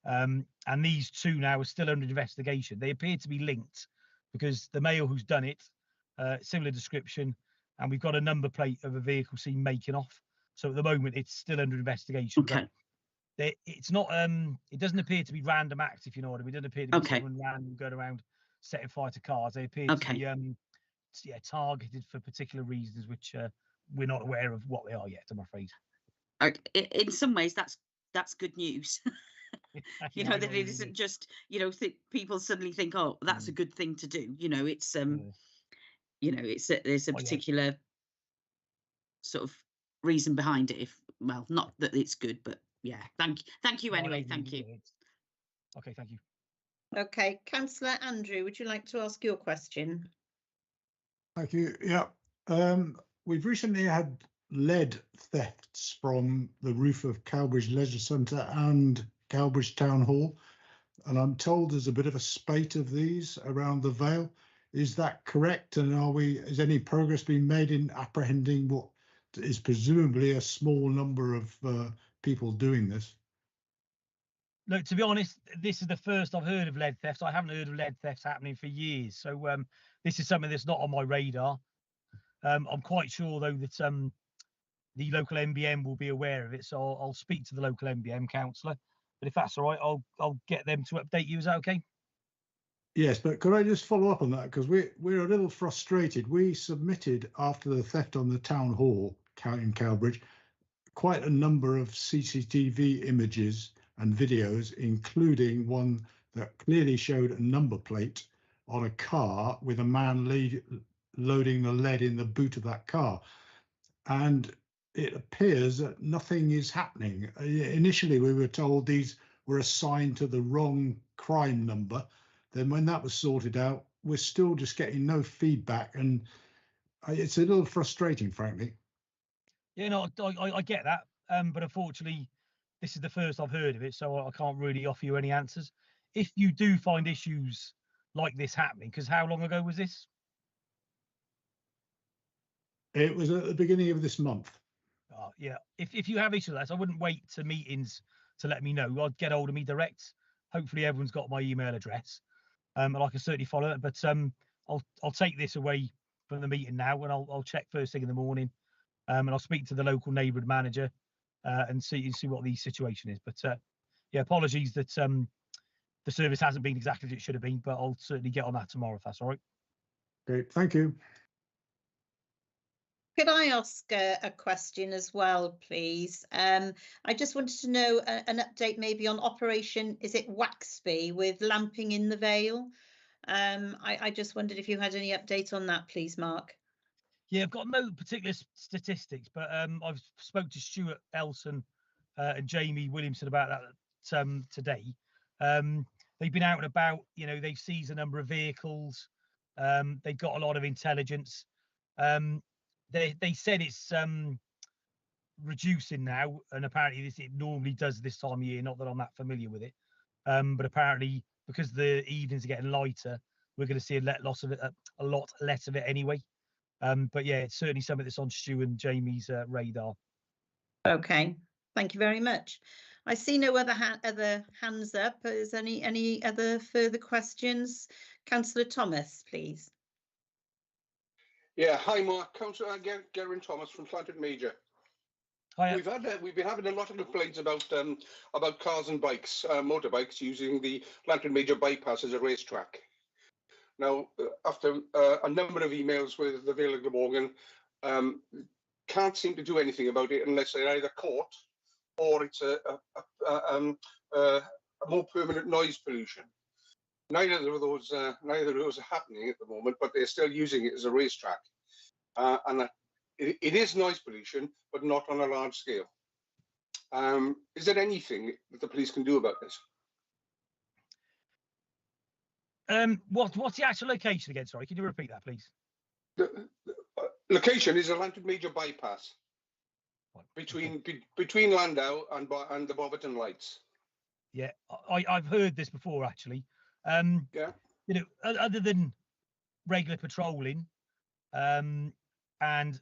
And these 2 now are still under investigation. They appear to be linked because the male who's done it, similar description, and we've got a number plate of a vehicle seen making off. So at the moment, it's still under investigation. Okay. But it's not. It doesn't appear to be random acts, if you know what I mean. It doesn't appear to be someone random going around setting fire to cars. They appear to be targeted for particular reasons, which we're not aware of what they are yet, I'm afraid. In some ways, that's good news. You know, that it isn't just, you know, people suddenly think, oh, that's a good thing to do. You know, it's you know, there's a particular sort of reason behind it. Well, not that it's good, but yeah. Thank you anyway. Thank you. Okay, thank you. Okay, Councillor Andrew, would you like to ask your question? Thank you. Yeah, we've recently had lead thefts from the roof of Cowbridge Leisure Centre and Cowbridge Town Hall, and I'm told there's a bit of a spate of these around the Vale. Is that correct? And is any progress being made in apprehending what is presumably a small number of people doing this? Look, to be honest, this is the first I've heard of lead thefts. I haven't heard of lead thefts happening for years. So this is something that's not on my radar. I'm quite sure, though, that the local MBM will be aware of it. So I'll speak to the local MBM councillor. But if that's all right, I'll get them to update you. Is that okay? Yes, but could I just follow up on that? Because we're a little frustrated. We submitted, after the theft on the town hall in Cowbridge, quite a number of CCTV images and videos, including one that clearly showed a number plate on a car with a man loading the lead in the boot of that car. And it appears that nothing is happening. Initially, we were told these were assigned to the wrong crime number. Then when that was sorted out, we're still just getting no feedback. And it's a little frustrating, frankly. Yeah, no, I get that. But unfortunately, this is the first I've heard of it, so I can't really offer you any answers. If you do find issues like this happening, because how long ago was this? It was at the beginning of this month. Yeah, if you have issues with that, I wouldn't wait to meetings to let me know. I'd get hold of me direct. Hopefully everyone's got my email address, and I can certainly follow it. But I'll take this away from the meeting now, and I'll check first thing in the morning, and I'll speak to the local neighbourhood manager and see what the situation is. But yeah, apologies that the service hasn't been exactly as it should have been, but I'll certainly get on that tomorrow if that's all right. Okay, thank you. Could I ask a question as well, please? I just wanted to know an update maybe on Operation, is it Waxby with lamping in the Vale? I just wondered if you had any update on that, please, Mark. Yeah, I've got no particular statistics, but I've spoke to Stuart Elson and Jamie Williamson about that today. They've been out and about, you know, they've seized a number of vehicles. They've got a lot of intelligence. They said it's reducing now, and apparently it normally does this time of year. Not that I'm that familiar with it, but apparently because the evenings are getting lighter, we're going to see a lot less of it anyway. But yeah, it's certainly something that's on Stu and Jamie's radar. Okay, thank you very much. I see no other hands up. Is any other further questions? Councillor Thomas, please. Yeah, hi Mark, Councillor Geraint Thomas from Llanford Major. Hi. We've been having a lot of complaints about cars and bikes, motorbikes using the Llanford Major bypass as a racetrack. Now, after a number of emails with the Vale of Glamorgan, can't seem to do anything about it unless they're either caught or it's a more permanent noise pollution. Neither of those are happening at the moment, but they're still using it as a racetrack, and it is noise pollution, but not on a large scale. Is there anything that the police can do about this? What's the actual location again? Sorry, can you repeat that, please? The location is a Llanford Major bypass between Landau and the Boverton Lights. Yeah, I've heard this before actually. Yeah. You know, other than regular patrolling, and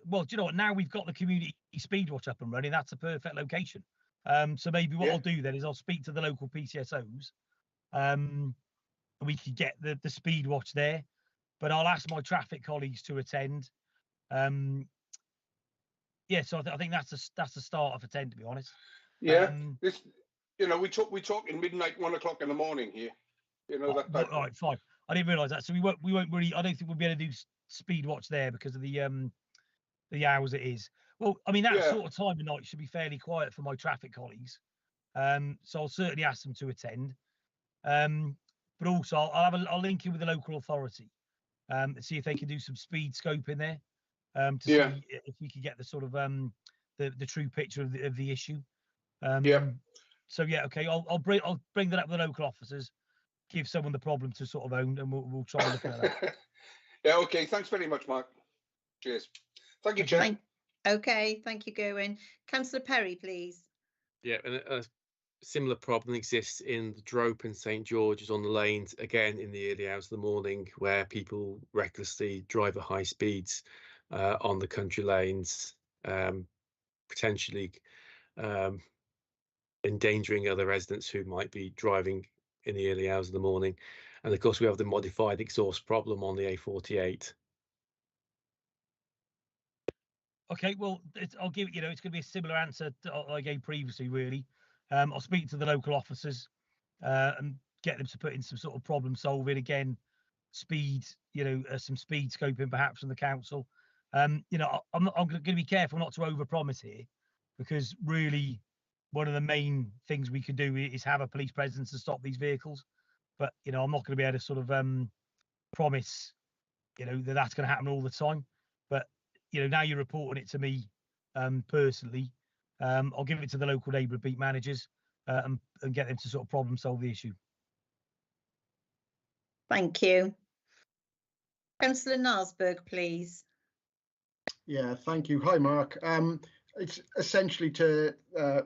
well, do you know what? Now we've got the community speed watch up and running. That's a perfect location. So maybe what I'll do then is I'll speak to the local PCSOs. We could get the speed watch there, but I'll ask my traffic colleagues to attend. Yeah, so I think that's the start of attend, to be honest. Yeah, you know, we talk in midnight, 1 o'clock in the morning here. You know that. All right, fine. I didn't realise that. So we won't really. I don't think we'll be able to do speed watch there because of the hours it is. Well, I mean that sort of time of night should be fairly quiet for my traffic colleagues. So I'll certainly ask them to attend. But also I'll link in with the local authority and see if they can do some speed scope in there to see if we can get the sort of the true picture of the issue. So yeah, okay. I'll bring that up with the local officers. Give someone the problem to sort of own, and we'll try and look at that. Yeah, okay. Thanks very much, Mark. Cheers. Thank you, Chair. Okay, thank you, Gerwyn. Councillor Perry, please. Yeah, and a similar problem exists in the Drope and St George's on the lanes, again in the early hours of the morning, where people recklessly drive at high speeds on the country lanes, potentially endangering other residents who might be driving in the early hours of the morning. And of course we have the modified exhaust problem on the A48. Okay, well, I'll give it's going to be a similar answer I gave previously, really. I'll speak to the local officers and get them to put in some sort of problem solving. Again, speed, some speed scoping perhaps from the council. I'm going to be careful not to overpromise here. because really one of the main things we can do is have a police presence to stop these vehicles. But, you know, I'm not going to be able to sort of promise, you know, that that's going to happen all the time. But, you know, now you're reporting it to me personally, I'll give it to the local neighbourhood beat managers and get them to sort of problem solve the issue. Thank you. Councillor Narsberg, please. Yeah, thank you. Hi, Mark. It's essentially to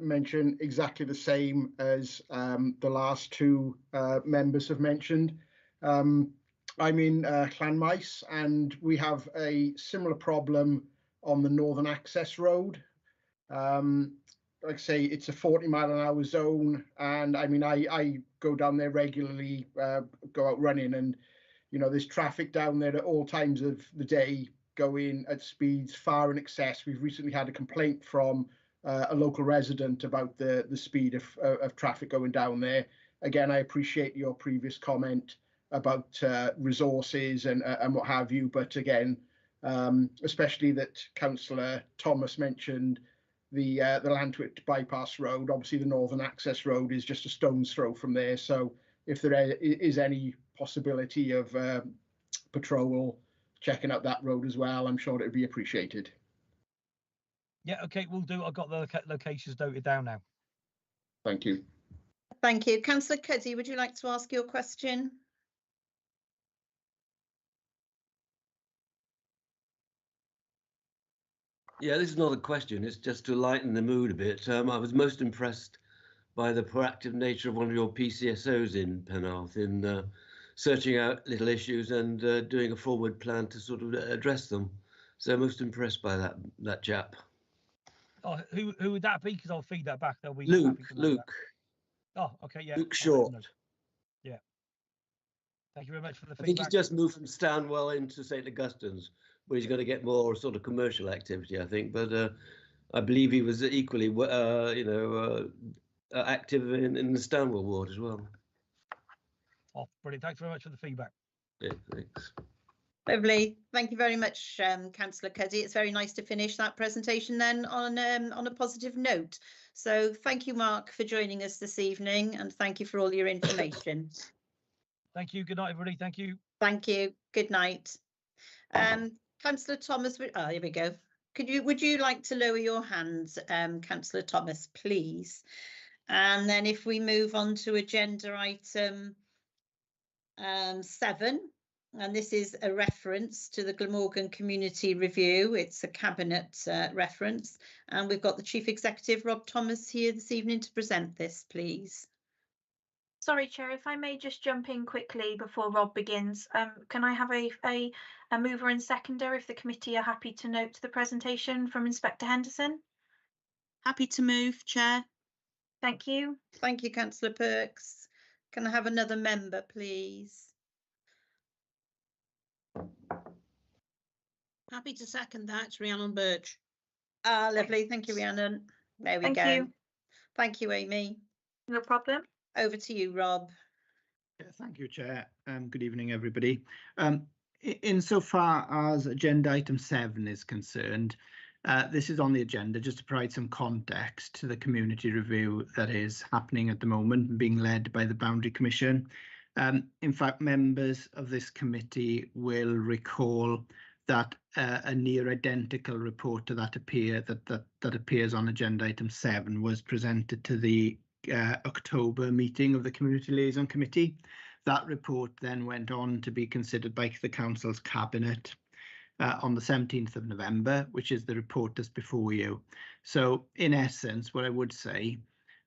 mention exactly the same as the last two members have mentioned. I'm in Llanmaes, and we have a similar problem on the Northern Access Road. Like I say, it's a 40-mile-an-hour zone, and I mean, I go down there regularly, go out running, and you know, there's traffic down there at all times of the day, going at speeds far in excess. We've recently had a complaint from a local resident about the speed of traffic going down there. Again, I appreciate your previous comment about resources and what have you, but again, especially that Councillor Thomas mentioned the Lantwick bypass road. Obviously, the Northern Access Road is just a stone's throw from there. So if there is any possibility of patrol checking out that road as well, I'm sure it would be appreciated. Yeah, okay, we'll do. I've got the locations noted down now. Thank you. Thank you. Councillor Cuddy, would you like to ask your question? Yeah, this is not a question, it's just to lighten the mood a bit. I was most impressed by the proactive nature of one of your PCSOs in Penarth in searching out little issues and doing a forward plan to sort of address them. So most impressed by that chap. Oh, who would that be? Because I'll feed that back. They'll be Luke. Oh, okay, yeah. Luke Short. Yeah. Thank you very much for the feedback. I think he's just moved from Stanwell into St Augustine's, where he's going to get more sort of commercial activity, I think. But I believe he was equally, active in the Stanwell ward as well. Oh, brilliant. Thanks very much for the feedback. Yeah, thanks. Lovely. Thank you very much, Councillor Cuddy. It's very nice to finish that presentation then on a positive note. So thank you, Mark, for joining us this evening, and thank you for all your information. Thank you. Good night, everybody. Thank you. Thank you. Good night. Councillor Thomas, oh, here we go. Would you like to lower your hands, Councillor Thomas, please? And then if we move on to agenda item 7, and this is a reference to the Glamorgan Community Review. It's a cabinet reference, and we've got the Chief Executive, Rob Thomas, here this evening to present this, please. Sorry, Chair, if I may just jump in quickly before Rob begins. Can I have a mover and seconder if the committee are happy to note the presentation from Inspector Henderson? Happy to move, Chair. Thank you. Thank you, Councillor Perks. Can I have another member, please? Happy to second that, Rhiannon Birch. Ah, lovely. Thank you, Rhiannon. There we go. Thank you. Thank you, Amy. No problem. Over to you, Rob. Yeah, thank you, Chair. Good evening, everybody. Insofar as agenda item 7 is concerned, this is on the agenda just to provide some context to the community review that is happening at the moment and being led by the Boundary Commission. In fact, members of this committee will recall that a near identical report to that appears on agenda item 7 was presented to the October meeting of the Community Liaison Committee. That report then went on to be considered by the Council's Cabinet on the 17th of November, which is the report that's before you. So in essence, what I would say,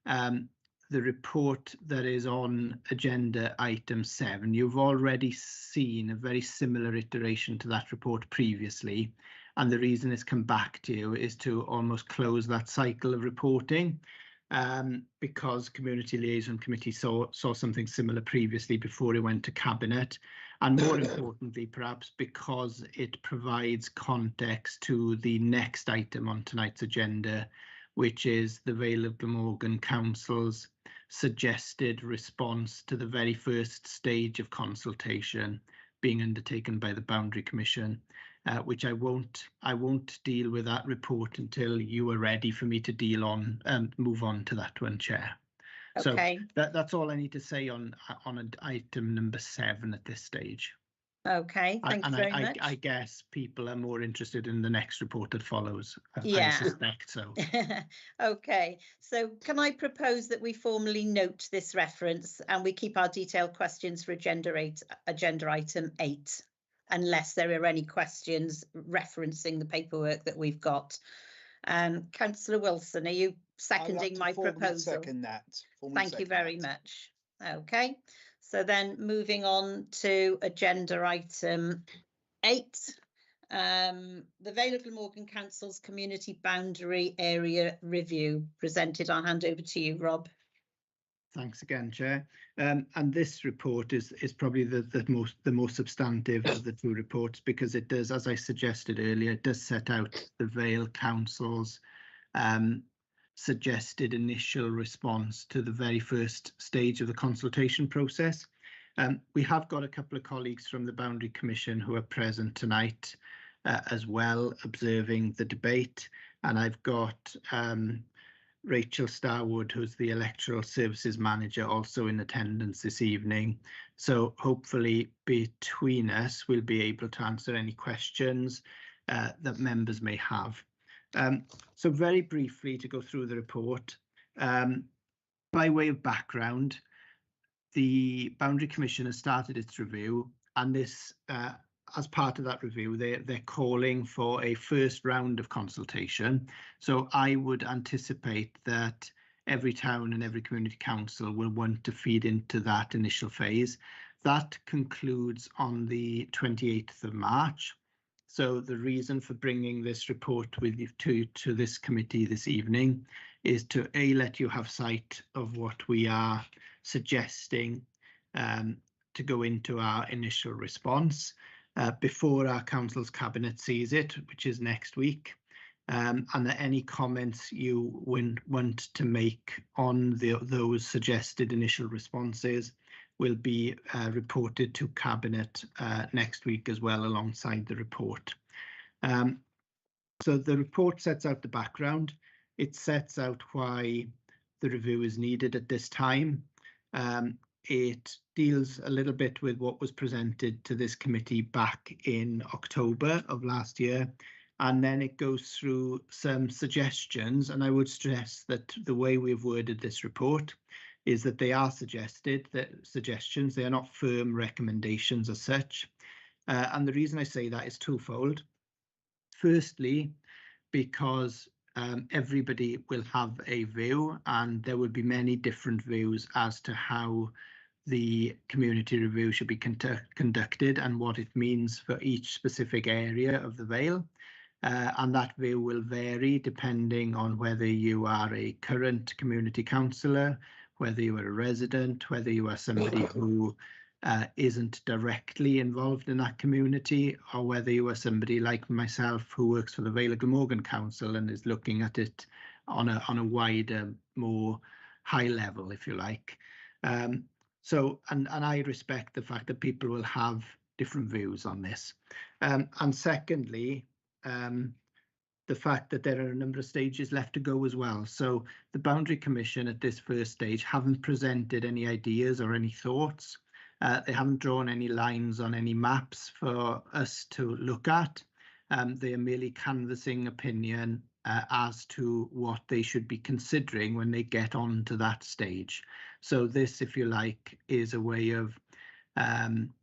the report that is on agenda item 7, you've already seen a very similar iteration to that report previously. And the reason it's come back to you is to almost close that cycle of reporting. Because Community Liaison Committee saw something similar previously before it went to Cabinet, and more importantly perhaps because it provides context to the next item on tonight's agenda, which is the Vale of Glamorgan Council's suggested response to the very first stage of consultation being undertaken by the Boundary Commission. which I won't deal with that report until you are ready for me to deal on and move on to that one, Chair. Okay. So that's all I need to say on item number 7 at this stage. Okay, thank you very much. I guess people are more interested in the next report that follows. Yeah. I suspect so. Okay, so can I propose that we formally note this reference and we keep our detailed questions for agenda item 8, unless there are any questions referencing the paperwork that we've got. Councillor Wilson, are you seconding my proposal? Second that. Thank you very much. Okay, so then moving on to agenda item 8, the Vale of Glamorgan Council's Community Boundary Area Review presented. I'll hand over to you, Rob. Thanks again, Chair. And this report is probably the most substantive of the 2 reports, because it does, as I suggested earlier, it does set out the Vale Council's suggested initial response to the very first stage of the consultation process. We have got a couple of colleagues from the Boundary Commission who are present tonight as well, observing the debate, and I've got Rachel Starwood, who's the Electoral Services Manager, also in attendance this evening. So hopefully between us we'll be able to answer any questions that members may have. So very briefly, to go through the report, by way of background, the Boundary Commission has started its review, and this, as part of that review, they're calling for a first round of consultation. So I would anticipate that every town and every community council will want to feed into that initial phase. That concludes on the 28th of March. So the reason for bringing this report with you to this committee this evening is to let you have sight of what we are suggesting to go into our initial response before our council's cabinet sees it, which is next week, and that any comments you want to make on those suggested initial responses will be reported to cabinet next week as well, alongside the report. So the report sets out the background. It sets out why the review is needed at this time. It deals a little bit with what was presented to this committee back in October of last year, and then it goes through some suggestions. And I would stress that the way we've worded this report is that they are suggestions, they are not firm recommendations as such. And the reason I say that is twofold. Firstly, because everybody will have a view, and there will be many different views as to how the community review should be conducted and what it means for each specific area of the Vale. And that view will vary depending on whether you are a current community councillor, whether you are a resident, whether you are somebody who isn't directly involved in that community, or whether you are somebody like myself who works for the Vale of Glamorgan Council and is looking at it on a wider, more high level, if you like. So I respect the fact that people will have different views on this. And secondly, the fact that there are a number of stages left to go as well. So the Boundary Commission at this first stage haven't presented any ideas or any thoughts. They haven't drawn any lines on any maps for us to look at. They are merely canvassing opinion as to what they should be considering when they get on to that stage. So this, if you like, is a way of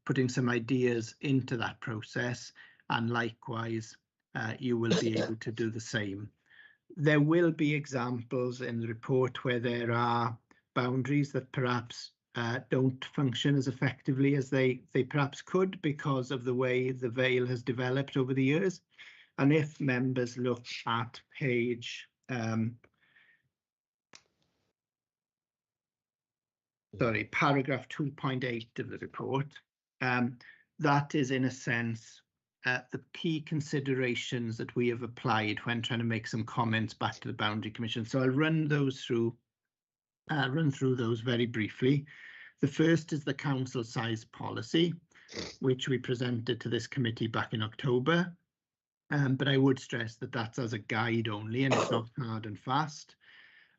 putting some ideas into that process, and likewise, you will be able to do the same. There will be examples in the report where there are boundaries that perhaps don't function as effectively as they perhaps could because of the way the Vale has developed over the years. And if members look at page paragraph 2.8 of the report, that is in a sense the key considerations that we have applied when trying to make some comments back to the Boundary Commission. So I'll run through those very briefly. The first is the council size policy, which we presented to this committee back in October. But I would stress that that's as a guide only, and it's not hard and fast.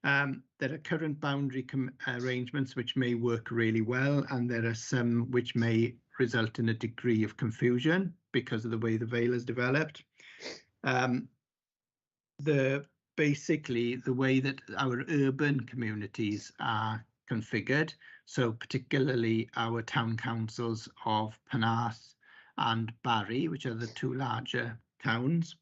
There are current boundary arrangements which may work really well, and there are some which may result in a degree of confusion because of the way the Vale has developed. Basically, the way that our urban communities are configured, so particularly our town councils of Penarth and Barry, which are the two larger towns,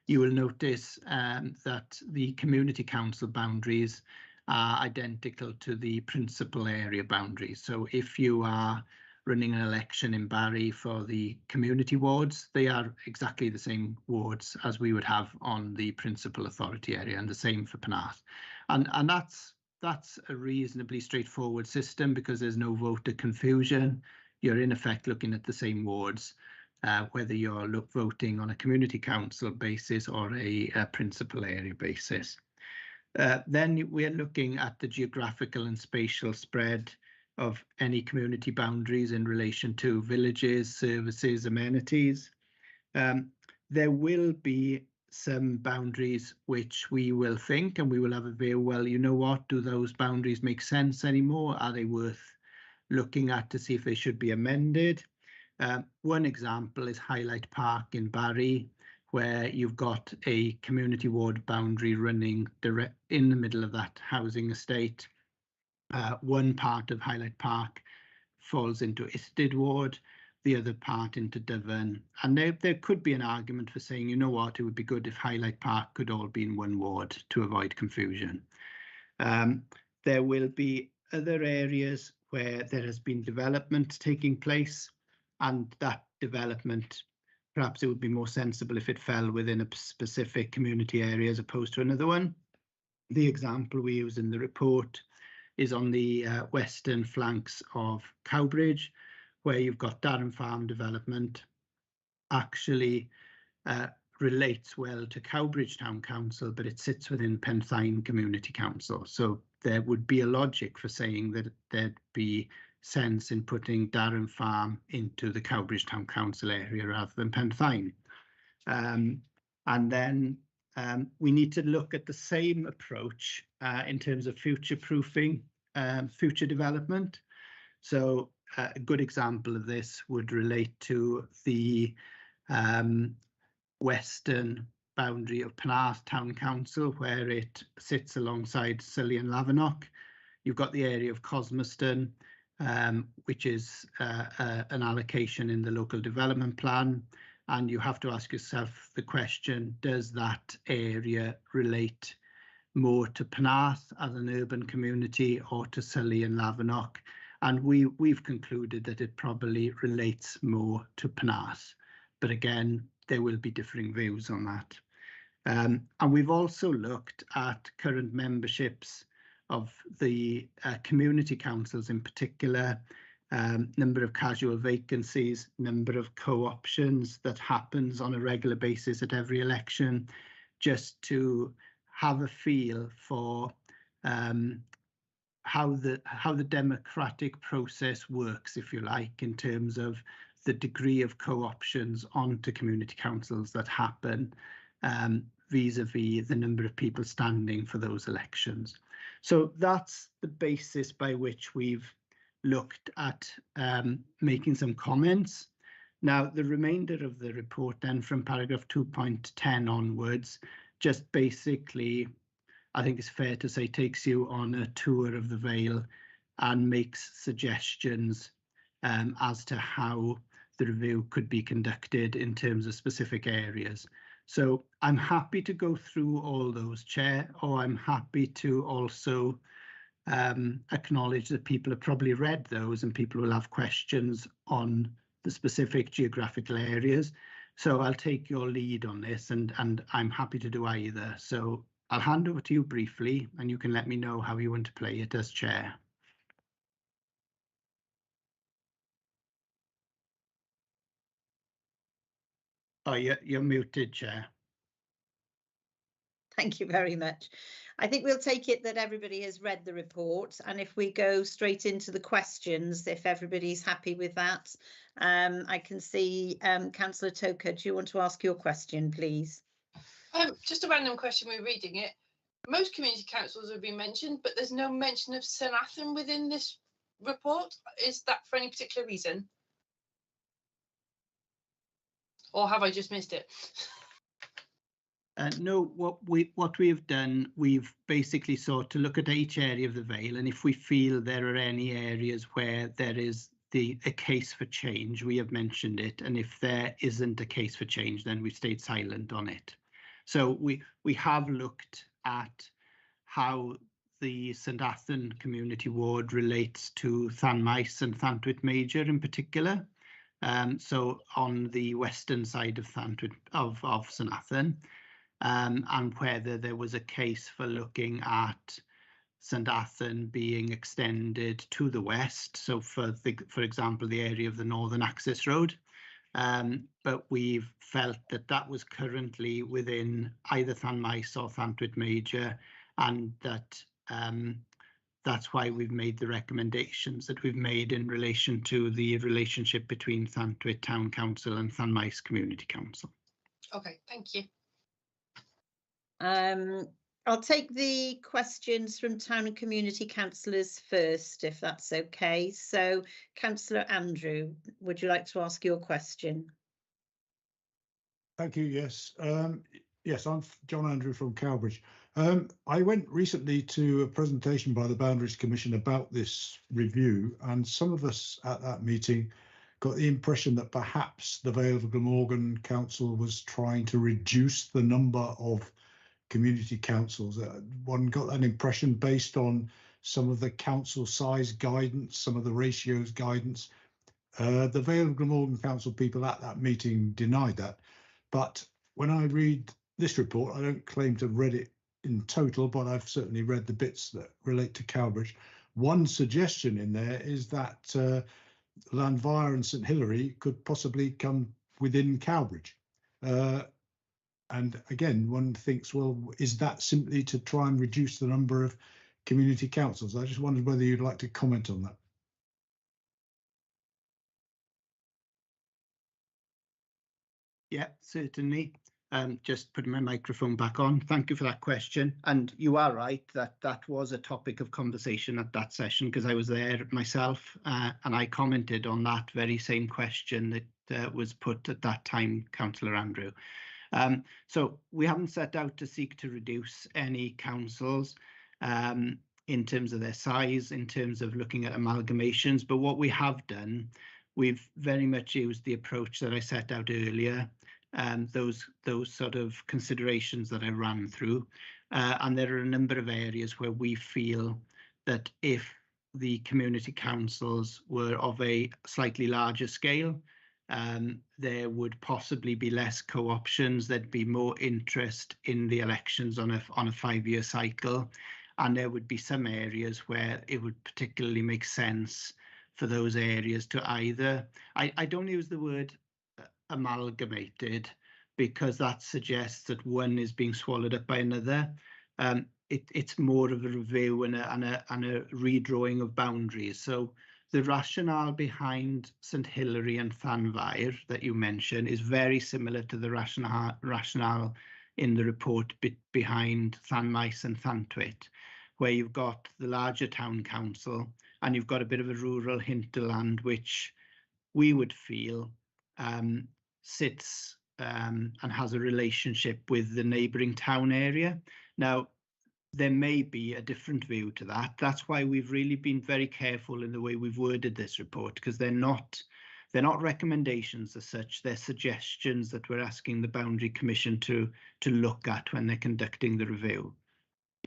you will notice that the community council boundaries are identical to the principal area boundaries. So if you are running an election in Barry for the community wards, they are exactly the same wards as we would have on the principal authority area, and the same for Penarth. And that's a reasonably straightforward system because there's no voter confusion. You're in effect looking at the same wards, whether you're voting on a community council basis or a principal area basis. Then we're looking at the geographical and spatial spread of any community boundaries in relation to villages, services, amenities. There will be some boundaries which we will think, and we will have a view, well, you know what, do those boundaries make sense anymore? Are they worth looking at to see if they should be amended? One example is Highlight Park in Barry, where you've got a community ward boundary running direct in the middle of that housing estate. One part of Highlight Park falls into Istid Ward, the other part into Devon. And there could be an argument for saying, you know what, it would be good if Highlight Park could all be in one ward to avoid confusion. There will be other areas where there has been development taking place, and that development, perhaps it would be more sensible if it fell within a specific community area as opposed to another one. The example we use in the report is on the western flanks of Cowbridge, where you've got Darren Farm development actually relates well to Cowbridge Town Council, but it sits within Penthine Community Council. So there would be a logic for saying that there'd be sense in putting Darren Farm into the Cowbridge Town Council area rather than Penthine. And then we need to look at the same approach in terms of future-proofing future development. So a good example of this would relate to the western boundary of Penarth Town Council, where it sits alongside Sully and Lavernock. You've got the area of Cosmerston, which is an allocation in the local development plan. And you have to ask yourself the question, does that area relate more to Penarth as an urban community or to Sully and Lavernock? And we've concluded that it probably relates more to Penarth. But again, there will be differing views on that. And we've also looked at current memberships of the community councils in particular, number of casual vacancies, number of co-options that happens on a regular basis at every election, just to have a feel for how the democratic process works, if you like, in terms of the degree of co-options onto community councils that happen vis-a-vis the number of people standing for those elections. So that's the basis by which we've looked at making some comments. Now, the remainder of the report then from paragraph 2.10 onwards, just basically, I think it's fair to say, takes you on a tour of the Vale and makes suggestions as to how the review could be conducted in terms of specific areas. So I'm happy to go through all those, Chair, or I'm happy to also acknowledge that people have probably read those and people will have questions on the specific geographical areas. So I'll take your lead on this, and I'm happy to do either. So I'll hand over to you briefly and you can let me know how you want to play it as Chair. Oh, you're muted, Chair. Thank you very much. I think we'll take it that everybody has read the report, and if we go straight into the questions, if everybody's happy with that. I can see Councillor Toker, do you want to ask your question, please? Just a random question, we're reading it. Most community councils have been mentioned, but there's no mention of St Athan within this report. Is that for any particular reason? Or have I just missed it? No, what we have done, we've basically sought to look at each area of the Vale, and if we feel there are any areas where there is a case for change, we have mentioned it, and if there isn't a case for change, then we've stayed silent on it. So we have looked at how the St Athan community ward relates to Llanmaes and Llantwit Major in particular. So on the western side of of St Athan. And whether there was a case for looking at St Athan being extended to the west, so for example, the area of the Northern Access Road. But we've felt that that was currently within either Llanmaes or Llantwit Major, and that that's why we've made the recommendations that we've made in relation to the relationship between Llantwit Town Council and Llanmaes Community Council. Okay, thank you. I'll take the questions from town and community councillors first, if that's okay. So, Councillor Andrew, would you like to ask your question? Thank you. Yes. Yes, I'm John Andrew from Cowbridge. I went recently to a presentation by the Boundaries Commission about this review, and some of us at that meeting got the impression that perhaps the Vale of Glamorgan Council was trying to reduce the number of community councils. One got that impression based on some of the council size guidance, some of the ratios guidance. The Vale of Glamorgan Council people at that meeting denied that. But when I read this report, I don't claim to have read it in total, but I've certainly read the bits that relate to Cowbridge. One suggestion in there is that Llanfair and St Hilary could possibly come within Cowbridge. And again, one thinks, well, is that simply to try and reduce the number of community councils? I just wondered whether you'd like to comment on that. Yeah, certainly. Just putting my microphone back on. Thank you for that question. And you are right that that was a topic of conversation at that session, because I was there myself and I commented on that very same question that was put at that time, Councillor Andrew. So we haven't set out to seek to reduce any councils in terms of their size, in terms of looking at amalgamations, but what we have done, we've very much used the approach that I set out earlier, those sort of considerations that I ran through, and there are a number of areas where we feel that if the community councils were of a slightly larger scale, there would possibly be less co-options, there'd be more interest in the elections on a 5-year cycle, and there would be some areas where it would particularly make sense for those areas to either, I don't use the word amalgamated, because that suggests that one is being swallowed up by another. It's more of a review and a redrawing of boundaries. So the rationale behind St Hilary and Llanfair that you mentioned is very similar to the rationale in the report behind Llanmaes and Llantwit, where you've got the larger town council and you've got a bit of a rural hinterland, which we would feel sits and has a relationship with the neighbouring town area. Now, there may be a different view to that. That's why we've really been very careful in the way we've worded this report, because they're not recommendations as such, they're suggestions that we're asking the Boundary Commission to look at when they're conducting the review.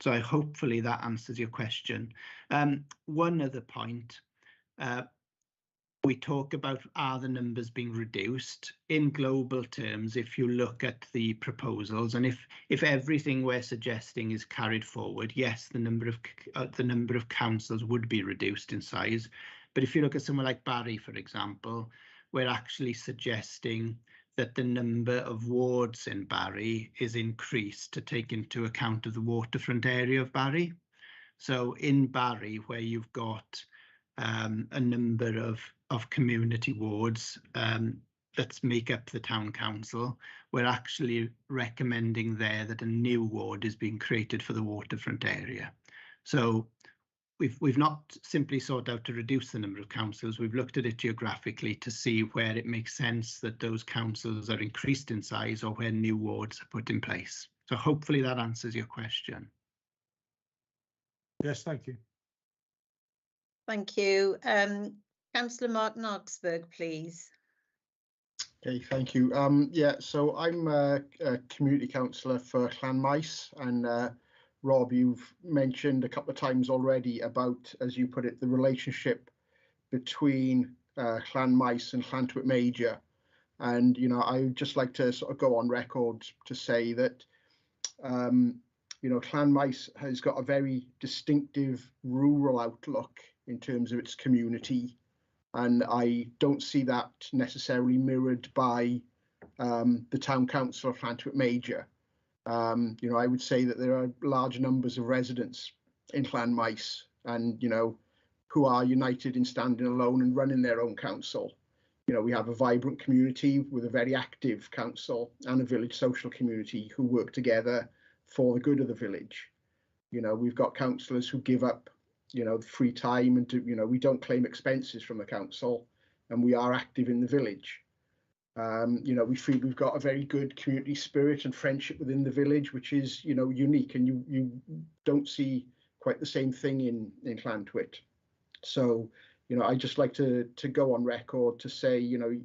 So hopefully that answers your question. One other point, we talk about, are the numbers being reduced? In global terms, if you look at the proposals, and if everything we're suggesting is carried forward, yes, the number of councils would be reduced in size. But if you look at somewhere like Barry, for example, we're actually suggesting that the number of wards in Barry is increased to take into account of the waterfront area of Barry. So in Barry, where you've got a number of community wards that make up the town council, we're actually recommending there that a new ward is being created for the waterfront area. So we've not simply sought out to reduce the number of councils, we've looked at it geographically to see where it makes sense that those councils are increased in size or where new wards are put in place. So hopefully that answers your question. Yes, thank you. Thank you. Councillor Mark Knoxburg, please. Okay, thank you. Yeah, so I'm a community councillor for Llanmaes, and Rob, you've mentioned a couple of times already about, as you put it, the relationship between Llanmaes and Llantwit Major. And, you know, I would just like to sort of go on record to say that, you know, Llanmaes has got a very distinctive rural outlook in terms of its community. And I don't see that necessarily mirrored by the town council of Llantwit Major. You know, I would say that there are large numbers of residents in Llanmaes, and, you know, who are united in standing alone and running their own council. You know, we have a vibrant community with a very active council and a village social community who work together for the good of the village. You know, we've got councillors who give up, you know, free time, and you know, we don't claim expenses from the council, and we are active in the village. You know, we feel we've got a very good community spirit and friendship within the village, which is, you know, unique, and you don't see quite the same thing in Llantwit. So, you know, I just like to go on record to say, you know,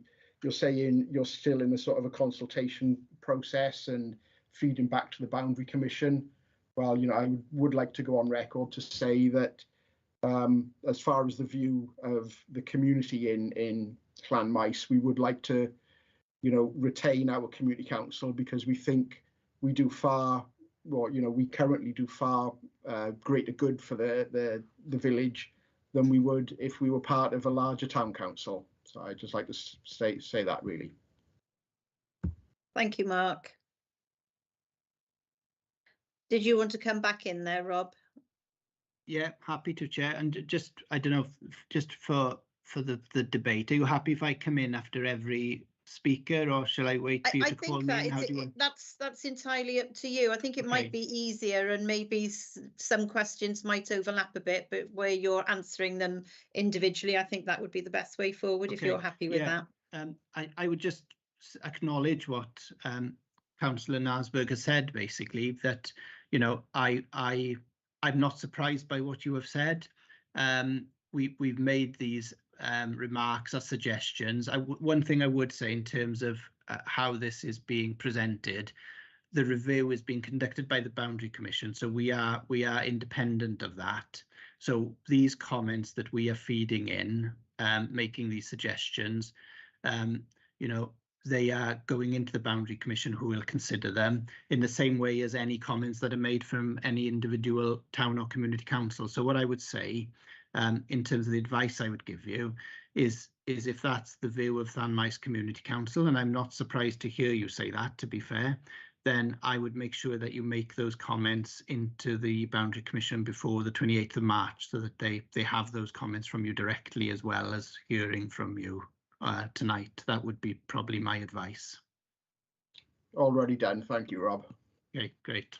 you're saying you're still in a sort of a consultation process and feeding back to the Boundary Commission. Well, you know, I would like to go on record to say that as far as the view of the community in Llanmaes, we would like to, you know, retain our community council, because we think we do far, well, you know, we currently do far greater good for the village than we would if we were part of a larger town council. So I'd just like to say that, really. Thank you, Mark. Did you want to come back in there, Rob? Yeah, happy to, Chair. And just, I don't know, just for the debate, are you happy if I come in after every speaker, or shall I wait for you to call me in? How do you want? That's entirely up to you. I think it might be easier, and maybe some questions might overlap a bit, but where you're answering them individually, I think that would be the best way forward, if you're happy with that. I would just acknowledge what Councillor Nasberg has said, basically, that, you know, I'm not surprised by what you have said. We've made these remarks or suggestions. One thing I would say in terms of how this is being presented, the review is being conducted by the Boundary Commission, so we are independent of that. So these comments that we are feeding in, making these suggestions, you know, they are going into the Boundary Commission, who will consider them in the same way as any comments that are made from any individual town or community council. So what I would say, in terms of the advice I would give you, is if that's the view of Llanmaes Community Council, and I'm not surprised to hear you say that, to be fair, then I would make sure that you make those comments into the Boundary Commission before the 28th of March, so that they have those comments from you directly, as well as hearing from you tonight. That would be probably my advice. Already done. Thank you, Rob. Okay, great.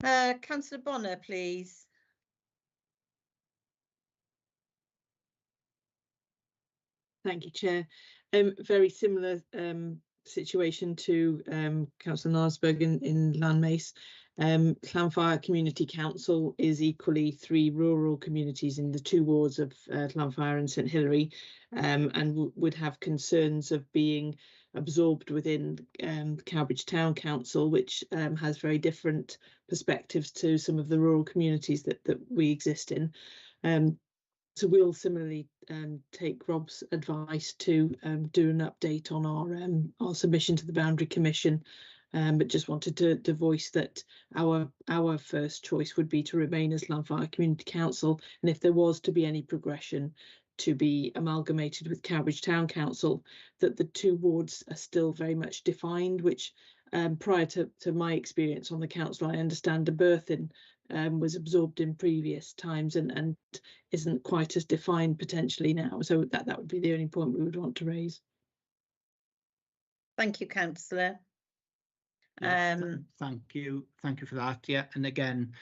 Councillor Bonner, please. Thank you, Chair. Very similar situation to Councillor Nasberg in Llanmaes. Llanfire Community Council is equally 3 rural communities in the 2 wards of Llanfire and St Hilary, and would have concerns of being absorbed within Cowbridge Town Council, which has very different perspectives to some of the rural communities that we exist in. So we'll similarly take Rob's advice to do an update on our submission to the Boundary Commission, but just wanted to voice that our first choice would be to remain as Llanfire Community Council, and if there was to be any progression, to be amalgamated with Cowbridge Town Council, that the two wards are still very much defined, which prior to my experience on the council, I understand the Berthin was absorbed in previous times and isn't quite as defined potentially now. So that would be the only point we would want to raise. Thank you, Councillor. Thank you for that. Yeah, and again,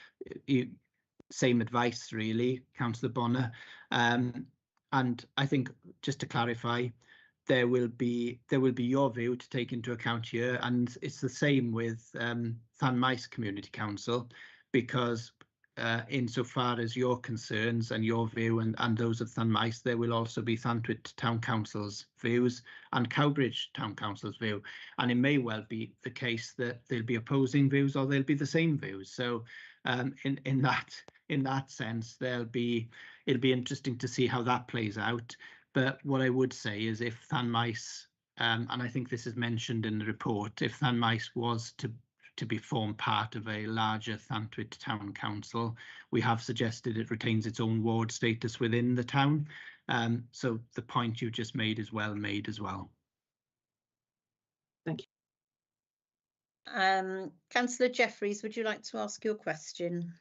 same advice really, Councillor Bonner. And I think just to clarify, there will be your view to take into account here, and it's the same with Llanmaes Community Council, because insofar as your concerns and your view and those of Llanmaes, there will also be Llantwit Town Council's views and Cowbridge Town Council's view, and it may well be the case that they'll be opposing views or they'll be the same views. So in that sense, it'll be interesting to see how that plays out. But what I would say is, if Llanmaes, and I think this is mentioned in the report, if Llanmaes was to form part of a larger Llantwit Town Council, we have suggested it retains its own ward status within the town. So the point you just made is well made as well. Thank you. Councillor Jeffries, would you like to ask your question?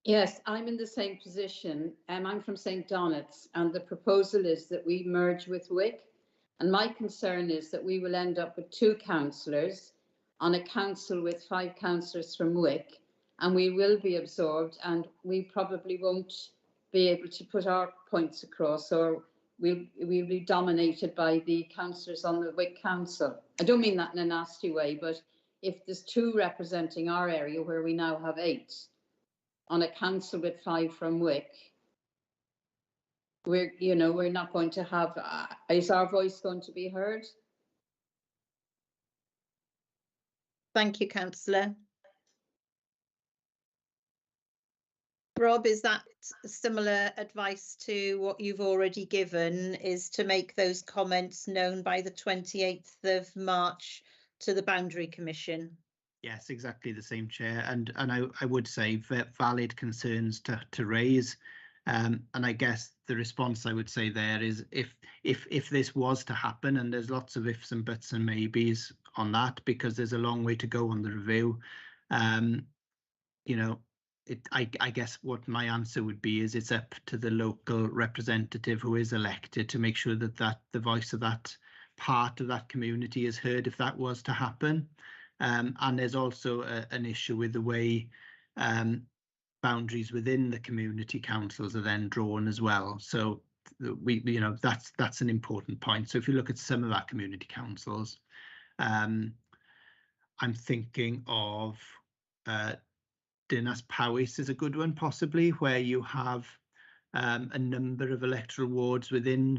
Yes, I'm in the same position. I'm from St Donat's, and the proposal is that we merge with Wick. And my concern is that we will end up with 2 councillors on a council with 5 councillors from Wick, and we will be absorbed, and we probably won't be able to put our points across, or we'll be dominated by the councillors on the Wick Council. I don't mean that in a nasty way, but if there's 2 representing our area where we now have 8 on a council with 5 from Wick, we're not going to have, is our voice going to be heard? Thank you, Councillor. Rob, is that similar advice to what you've already given, is to make those comments known by the 28th of March to the Boundary Commission? Yes, exactly the same, Chair, and I would say valid concerns to raise, and I guess the response I would say there is, if this was to happen, and there's lots of ifs and buts and maybes on that, because there's a long way to go on the review, I guess what my answer would be is it's up to the local representative who is elected to make sure that the voice of that part of that community is heard if that was to happen. And there's also an issue with the way boundaries within the community councils are then drawn as well. So that's an important point. So if you look at some of our community councils, I'm thinking of Dinas Powys is a good one, possibly, where you have a number of electoral wards within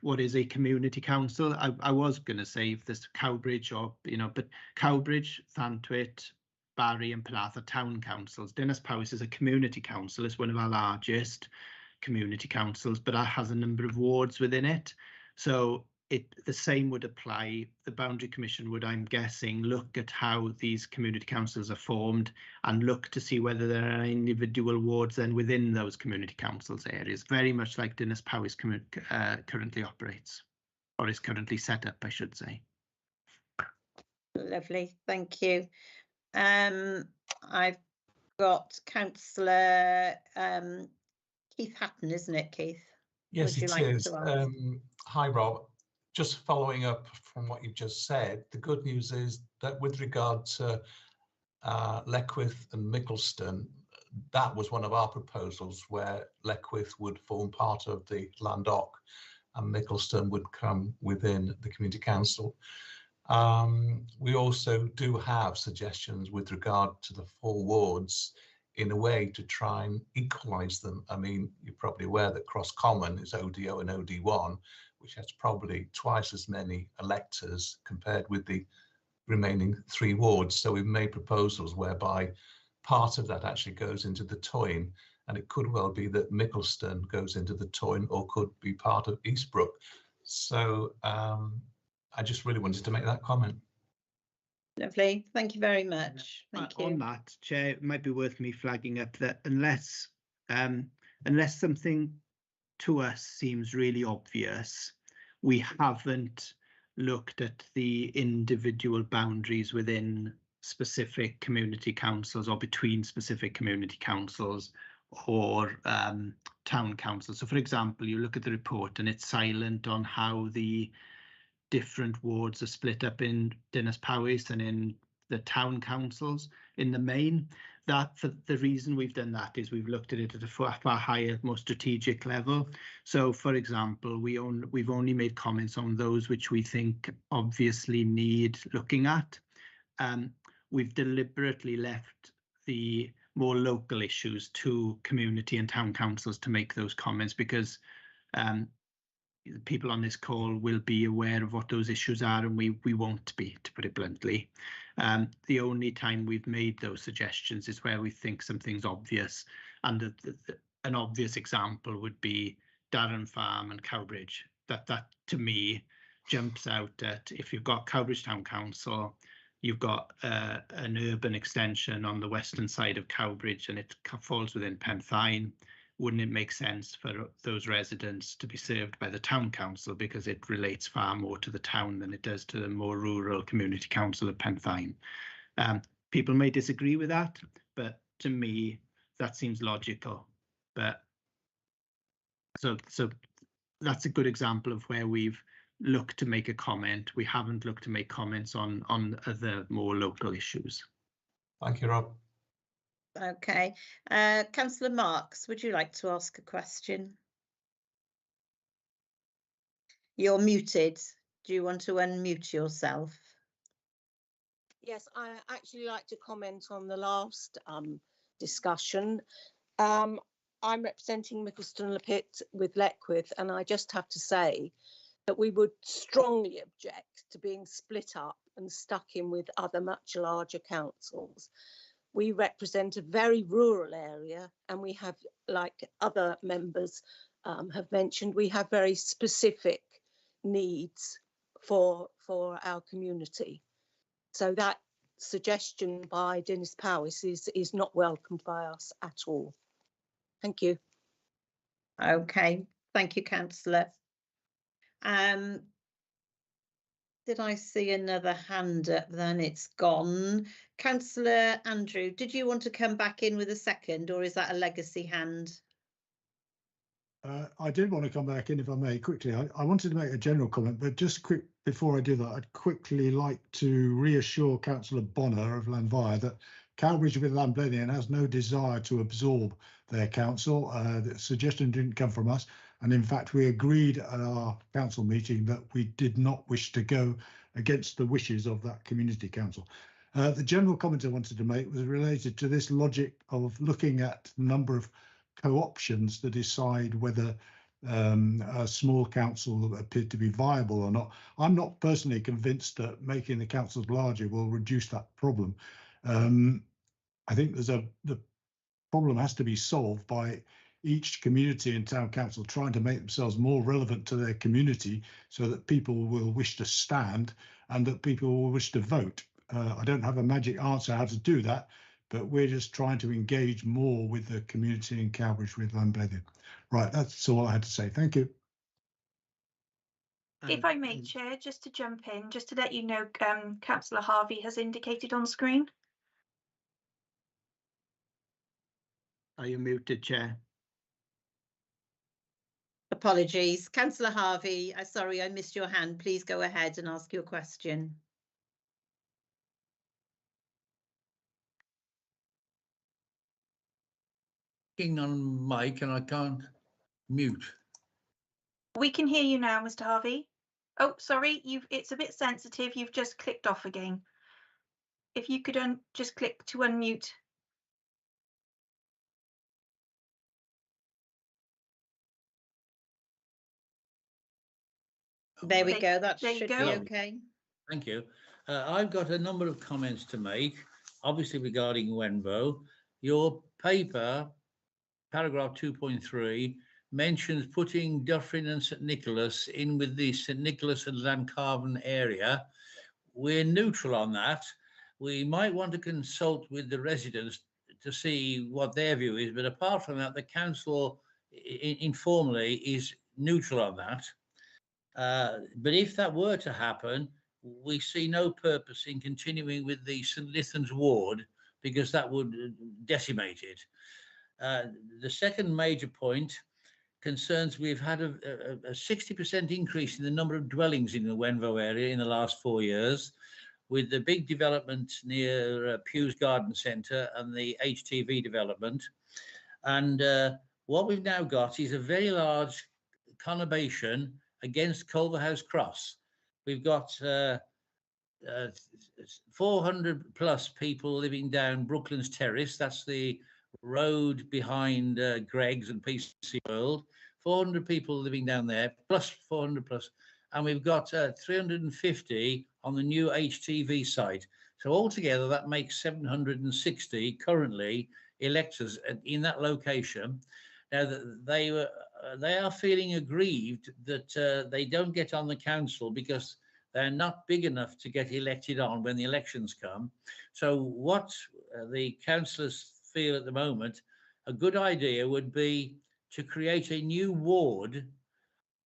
what is a community council. I was going to say if there's Cowbridge but Cowbridge, Llantwit, Barry and Penarth are town councils. Dinas Powys is a community council. It's one of our largest community councils, but it has a number of wards within it. So the same would apply. The Boundary Commission would, I'm guessing, look at how these community councils are formed and look to see whether there are individual wards then within those community councils areas, very much like Dinas Powys currently operates, or is currently set up, I should say. Lovely, thank you. I've got Councillor Keith Hatton, isn't it, Keith? Yes, it is. Hi, Rob. Just following up from what you just said, the good news is that with regard to Leckwith and Mickleston, that was one of our proposals, where Leckwith would form part of the Landoc and Mickleston would come within the Community Council. We also do have suggestions with regard to the 4 wards in a way to try and equalise them. I mean, you're probably aware that Cross Common is ODO and OD1, which has probably twice as many electors compared with the remaining 3 wards. So we've made proposals whereby part of that actually goes into the Toyne, and it could well be that Mickleston goes into the Toyne or could be part of Eastbrook. So I just really wanted to make that comment. Lovely, thank you very much. Thank you. On that, Chair, it might be worth me flagging up that unless something to us seems really obvious. We haven't looked at the individual boundaries within specific community councils or between specific community councils or town councils. So for example, you look at the report and it's silent on how the different wards are split up in Dinas Powys and in the town councils in the main. That for the reason we've done that is we've looked at it at a far higher, more strategic level. So for example, we've only made comments on those which we think obviously need looking at. We've deliberately left the more local issues to community and town councils to make those comments, because people on this call will be aware of what those issues are, and we won't be, to put it bluntly. The only time we've made those suggestions is where we think something's obvious, and an obvious example would be Darren Farm and Cowbridge. That to me jumps out at, if you've got Cowbridge Town Council, you've got an urban extension on the western side of Cowbridge and it falls within Penthine. Wouldn't it make sense for those residents to be served by the town council, because it relates far more to the town than it does to the more rural community council of Penthine? People may disagree with that, but to me that seems logical. But so that's a good example of where we've looked to make a comment. We haven't looked to make comments on other more local issues. Thank you, Rob. Okay, Councillor Marks, would you like to ask a question? You're muted. Do you want to unmute yourself? Yes, I actually like to comment on the last discussion. I'm representing Mickleston-le-Pit with Leckwith, and I just have to say that we would strongly object to being split up and stuck in with other much larger councils. We represent a very rural area, and we have, like other members have mentioned, we have very specific needs for our community. So that suggestion by Dinas Powys is not welcomed by us at all. Thank you. Okay, thank you, Councillor. Did I see another hand up? Then it's gone. Councillor Andrew, did you want to come back in with a second, or is that a legacy hand? I did want to come back in, if I may, quickly. I wanted to make a general comment, but just quick before I do that, I'd quickly like to reassure Councillor Bonner of Llanfair that Cowbridge with Llanblennion has no desire to absorb their council. The suggestion didn't come from us, and in fact we agreed at our council meeting that we did not wish to go against the wishes of that community council. The general comment I wanted to make was related to this logic of looking at the number of co-options to decide whether a small council appeared to be viable or not. I'm not personally convinced that making the councils larger will reduce that problem. I think the problem has to be solved by each community and town council trying to make themselves more relevant to their community, so that people will wish to stand and that people will wish to vote. I don't have a magic answer how to do that, but we're just trying to engage more with the community in Cowbridge with Llanblennion. Right, that's all I had to say. Thank you. If I may, Chair, just to jump in, just to let you know, Councillor Harvey has indicated on screen. Are you muted, Chair? Apologies. Councillor Harvey, sorry, I missed your hand. Please go ahead and ask your question. On mic and I can't mute. We can hear you now, Mr. Harvey. Oh, sorry, it's a bit sensitive. You've just clicked off again. If you could just click to unmute. There we go. That there should you be go. okay. Thank you. I've got a number of comments to make, obviously regarding Wenbo. Your paper, paragraph 2.3, mentions putting Dyffryn and St Nicholas in with the St Nicholas and Llancarvan area. We're neutral on that. We might want to consult with the residents to see what their view is, but apart from that, the council informally is neutral on that. But if that were to happen, we see no purpose in continuing with the St Lythans ward, because that would decimate it. The second major point concerns we've had a 60% increase in the number of dwellings in the Wenvo area in the last 4 years, with the big development near Pew's Garden Centre and the HTV development. And what we've now got is a very large conurbation against Culverhouse Cross. We've got 400 plus people living down Brooklands Terrace. That's the road behind Greg's and PC World. 400 people living down there, plus 400 plus. And we've got 350 on the new HTV site. So altogether, that makes 760 currently electors in that location. Now, they are feeling aggrieved that they don't get on the council because they're not big enough to get elected on when the elections come. So what the councillors feel at the moment, a good idea would be to create a new ward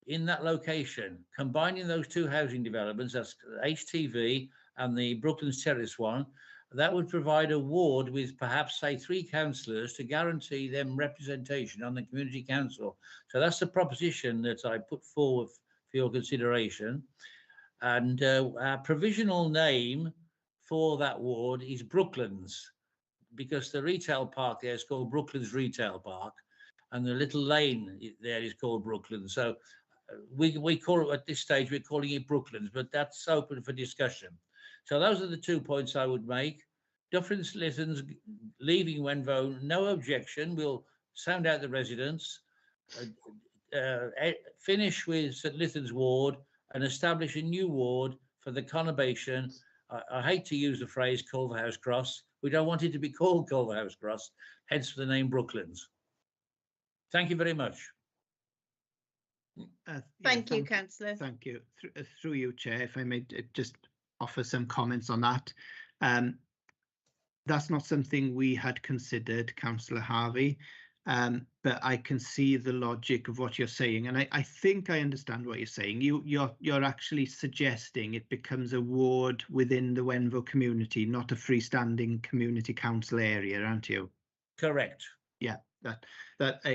in that location, combining those two housing developments, that's HTV and the Brooklands Terrace one. That would provide a ward with perhaps, say, 3 councillors to guarantee them representation on the community council. So that's the proposition that I put forward for your consideration. And our provisional name for that ward is Brooklands, because the retail park there is called Brooklands Retail Park, and the little lane there is called Brooklands. So we call it, at this stage, we're calling it Brooklands, but that's open for discussion. So those are the 2 points I would make. Dufferin St Lythans leaving Wenvo, no objection. We'll sound out the residents, finish with St Lythans ward and establish a new ward for the conurbation. I hate to use the phrase Culverhouse Cross. We don't want it to be called Culverhouse Cross, hence the name Brooklands. Thank you very much. Thank you, Councillor. Thank you. Through you, Chair, if I may just offer some comments on that. That's not something we had considered, Councillor Harvey, but I can see the logic of what you're saying, and I think I understand what you're saying. You're actually suggesting it becomes a ward within the Wenvo community, not a freestanding community council area, aren't you? Correct. Yeah.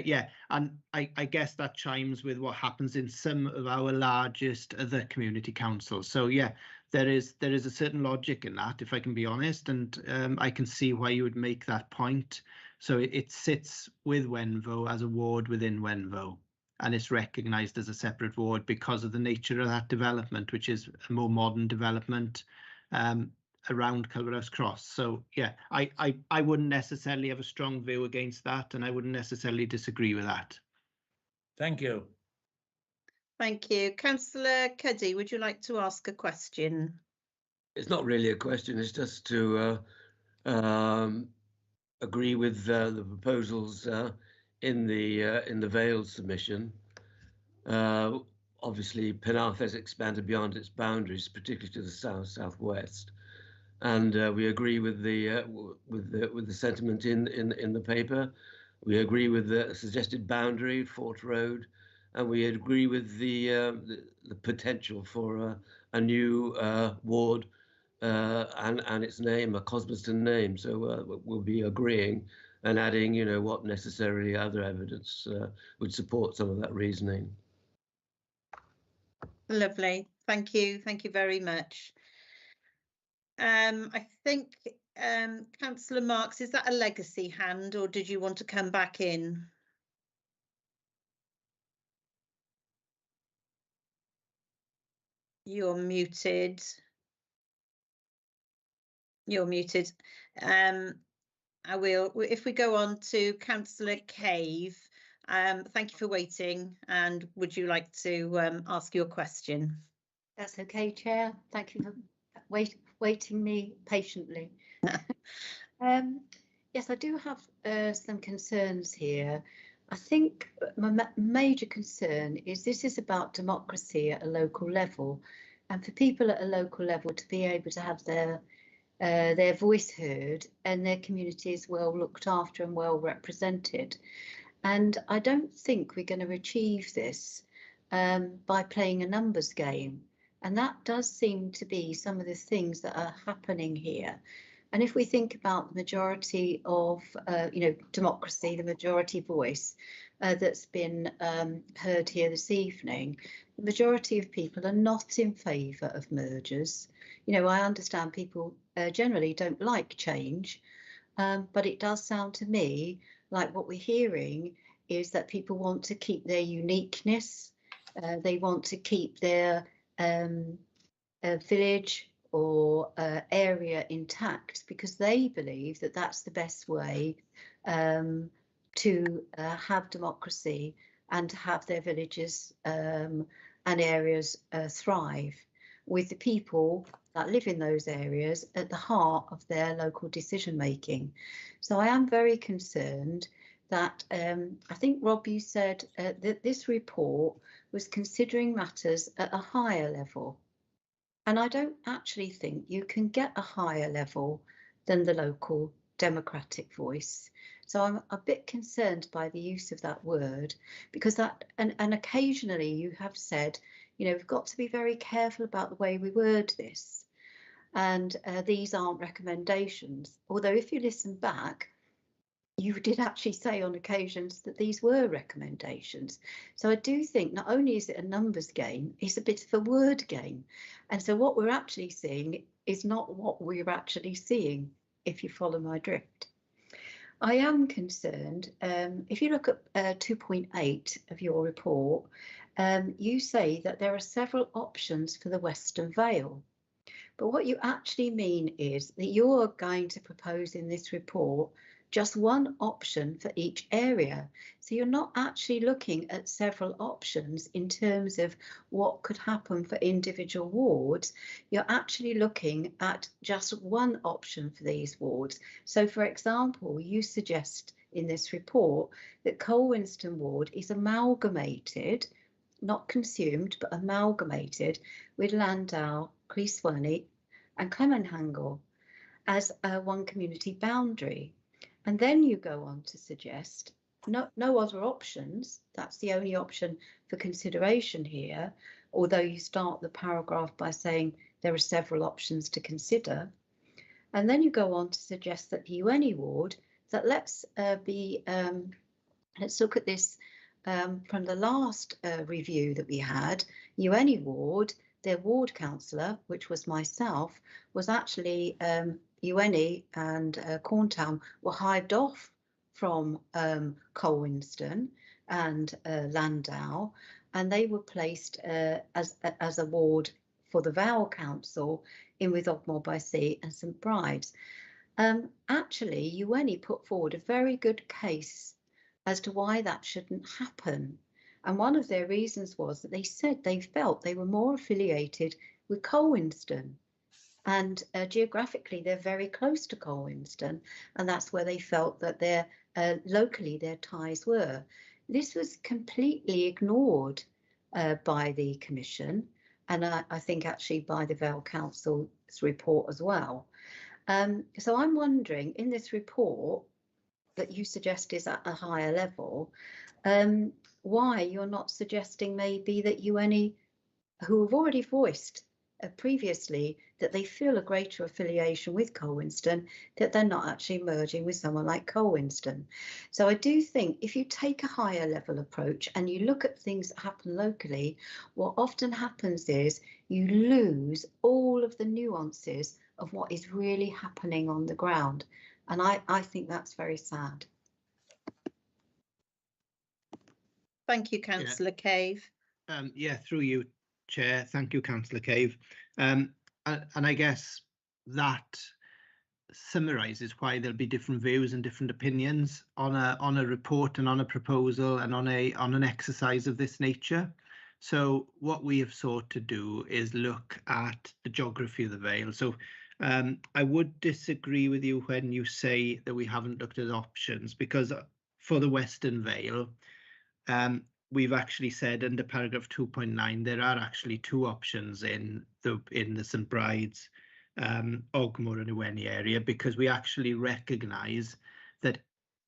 Yeah, and I guess that chimes with what happens in some of our largest other community councils. So yeah, there is a certain logic in that, if I can be honest, and I can see why you would make that point. So it sits with Wenvo as a ward within Wenvo, and it's recognised as a separate ward because of the nature of that development, which is a more modern development around Culverhouse Cross. So yeah, I wouldn't necessarily have a strong view against that, and I wouldn't necessarily disagree with that. Thank you. Thank you. Councillor Cuddy, would you like to ask a question? It's not really a question, it's just to agree with the proposals in the Vale submission. Obviously, Penarth has expanded beyond its boundaries, particularly to the southwest. And we agree with the sentiment in the paper. We agree with the suggested boundary, Fort Road, and we agree with the potential for a new ward and its name, a Cosmoston name. So we'll be agreeing and adding, what necessarily other evidence would support some of that reasoning. Lovely. Thank you. Thank you very much. I think Councillor Marks, is that a legacy hand, or did you want to come back in? You're muted. You're muted. I will, if we go on to Councillor Cave, thank you for waiting, and would you like to ask your question? That's okay, Chair. Thank you for waiting me patiently. Yes, I do have some concerns here. I think my major concern is this is about democracy at a local level, and for people at a local level to be able to have their voice heard and their communities well looked after and well represented. And I don't think we're going to achieve this by playing a numbers game. And that does seem to be some of the things that are happening here. And if we think about the majority of, democracy, the majority voice that's been heard here this evening, the majority of people are not in favour of mergers. I understand people generally don't like change, but it does sound to me like what we're hearing is that people want to keep their uniqueness. They want to keep their village or area intact because they believe that that's the best way to have democracy and to have their villages and areas thrive, with the people that live in those areas at the heart of their local decision making. So I am very concerned that I think, Rob, you said that this report was considering matters at a higher level. And I don't actually think you can get a higher level than the local democratic voice. So I'm a bit concerned by the use of that word, because that, and occasionally you have said, we've got to be very careful about the way we word this. And these aren't recommendations. Although if you listen back, you did actually say on occasions that these were recommendations. So I do think not only is it a numbers game, it's a bit of a word game. And so what we're actually seeing is not what we're actually seeing, if you follow my drift. I am concerned, if you look at 2.8 of your report, you say that there are several options for the Western Vale. But what you actually mean is that you're going to propose in this report just one option for each area. So you're not actually looking at several options in terms of what could happen for individual wards. You're actually looking at just one option for these wards. So for example, you suggest in this report that Colwinston ward is amalgamated, not consumed, but amalgamated with Landau, Cleeswaney and Clemenhangle as one community boundary. And then you go on to suggest no other options. That's the only option for consideration here, although you start the paragraph by saying there are several options to consider. And then you go on to suggest that the UNE ward, that let's look at this from the last review that we had. UNE ward, their ward councillor, which was myself, was actually UNE and Corntown were hived off from Colwinston and Landau, and they were placed as a ward for the Vale Council in with Ogmore by Sea and St Brides. Actually, UNE put forward a very good case as to why that shouldn't happen. And one of their reasons was that they said they felt they were more affiliated with Colwinston. And geographically, they're very close to Colwinston, and that's where they felt that locally their ties were. This was completely ignored by the Commission, and I think actually by the Vale Council's report as well. So I'm wondering, in this report that you suggest is at a higher level, why you're not suggesting maybe that UNE, who have already voiced previously that they feel a greater affiliation with Colwinston, that they're not actually merging with someone like Colwinston. So I do think if you take a higher level approach and you look at things that happen locally, what often happens is you lose all of the nuances of what is really happening on the ground. And I think that's very sad. Thank you, Councillor Cave. Through you, Chair. Thank you, Councillor Cave. And I guess that summarises why there'll be different views and different opinions on a report and on a proposal and on an exercise of this nature. So what we have sought to do is look at the geography of the Vale. So I would disagree with you when you say that we haven't looked at options, because for the Western Vale, we've actually said under paragraph 2.9 there are actually two options in the St Brides, Ogmore and UNE area, because we actually recognise that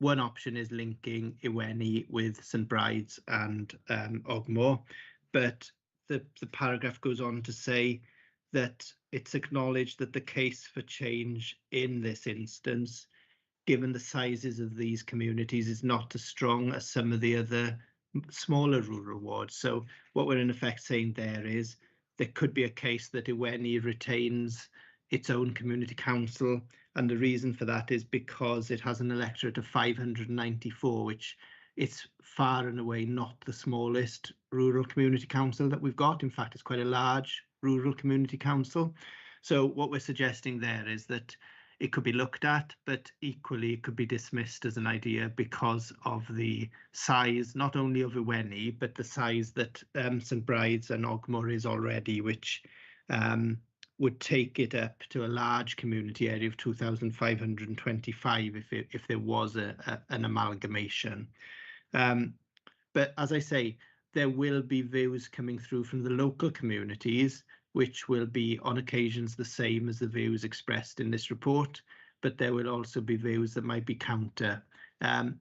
one option is linking Iweni with St Bride's and Ogmore, but the paragraph goes on to say that it's acknowledged that the case for change in this instance, given the sizes of these communities, is not as strong as some of the other smaller rural wards. So what we're in effect saying there is there could be a case that Iweni retains its own community council, and the reason for that is because it has an electorate of 594, which it's far and away not the smallest rural community council that we've got. In fact, it's quite a large rural community council. So what we're suggesting there is that it could be looked at, but equally it could be dismissed as an idea because of the size, not only of Iweni, but the size that St Bride's and Ogmore is already, which would take it up to a large community area of 2,525 if there was an amalgamation. But as I say, there will be views coming through from the local communities, which will be on occasions the same as the views expressed in this report, but there will also be views that might be counter. The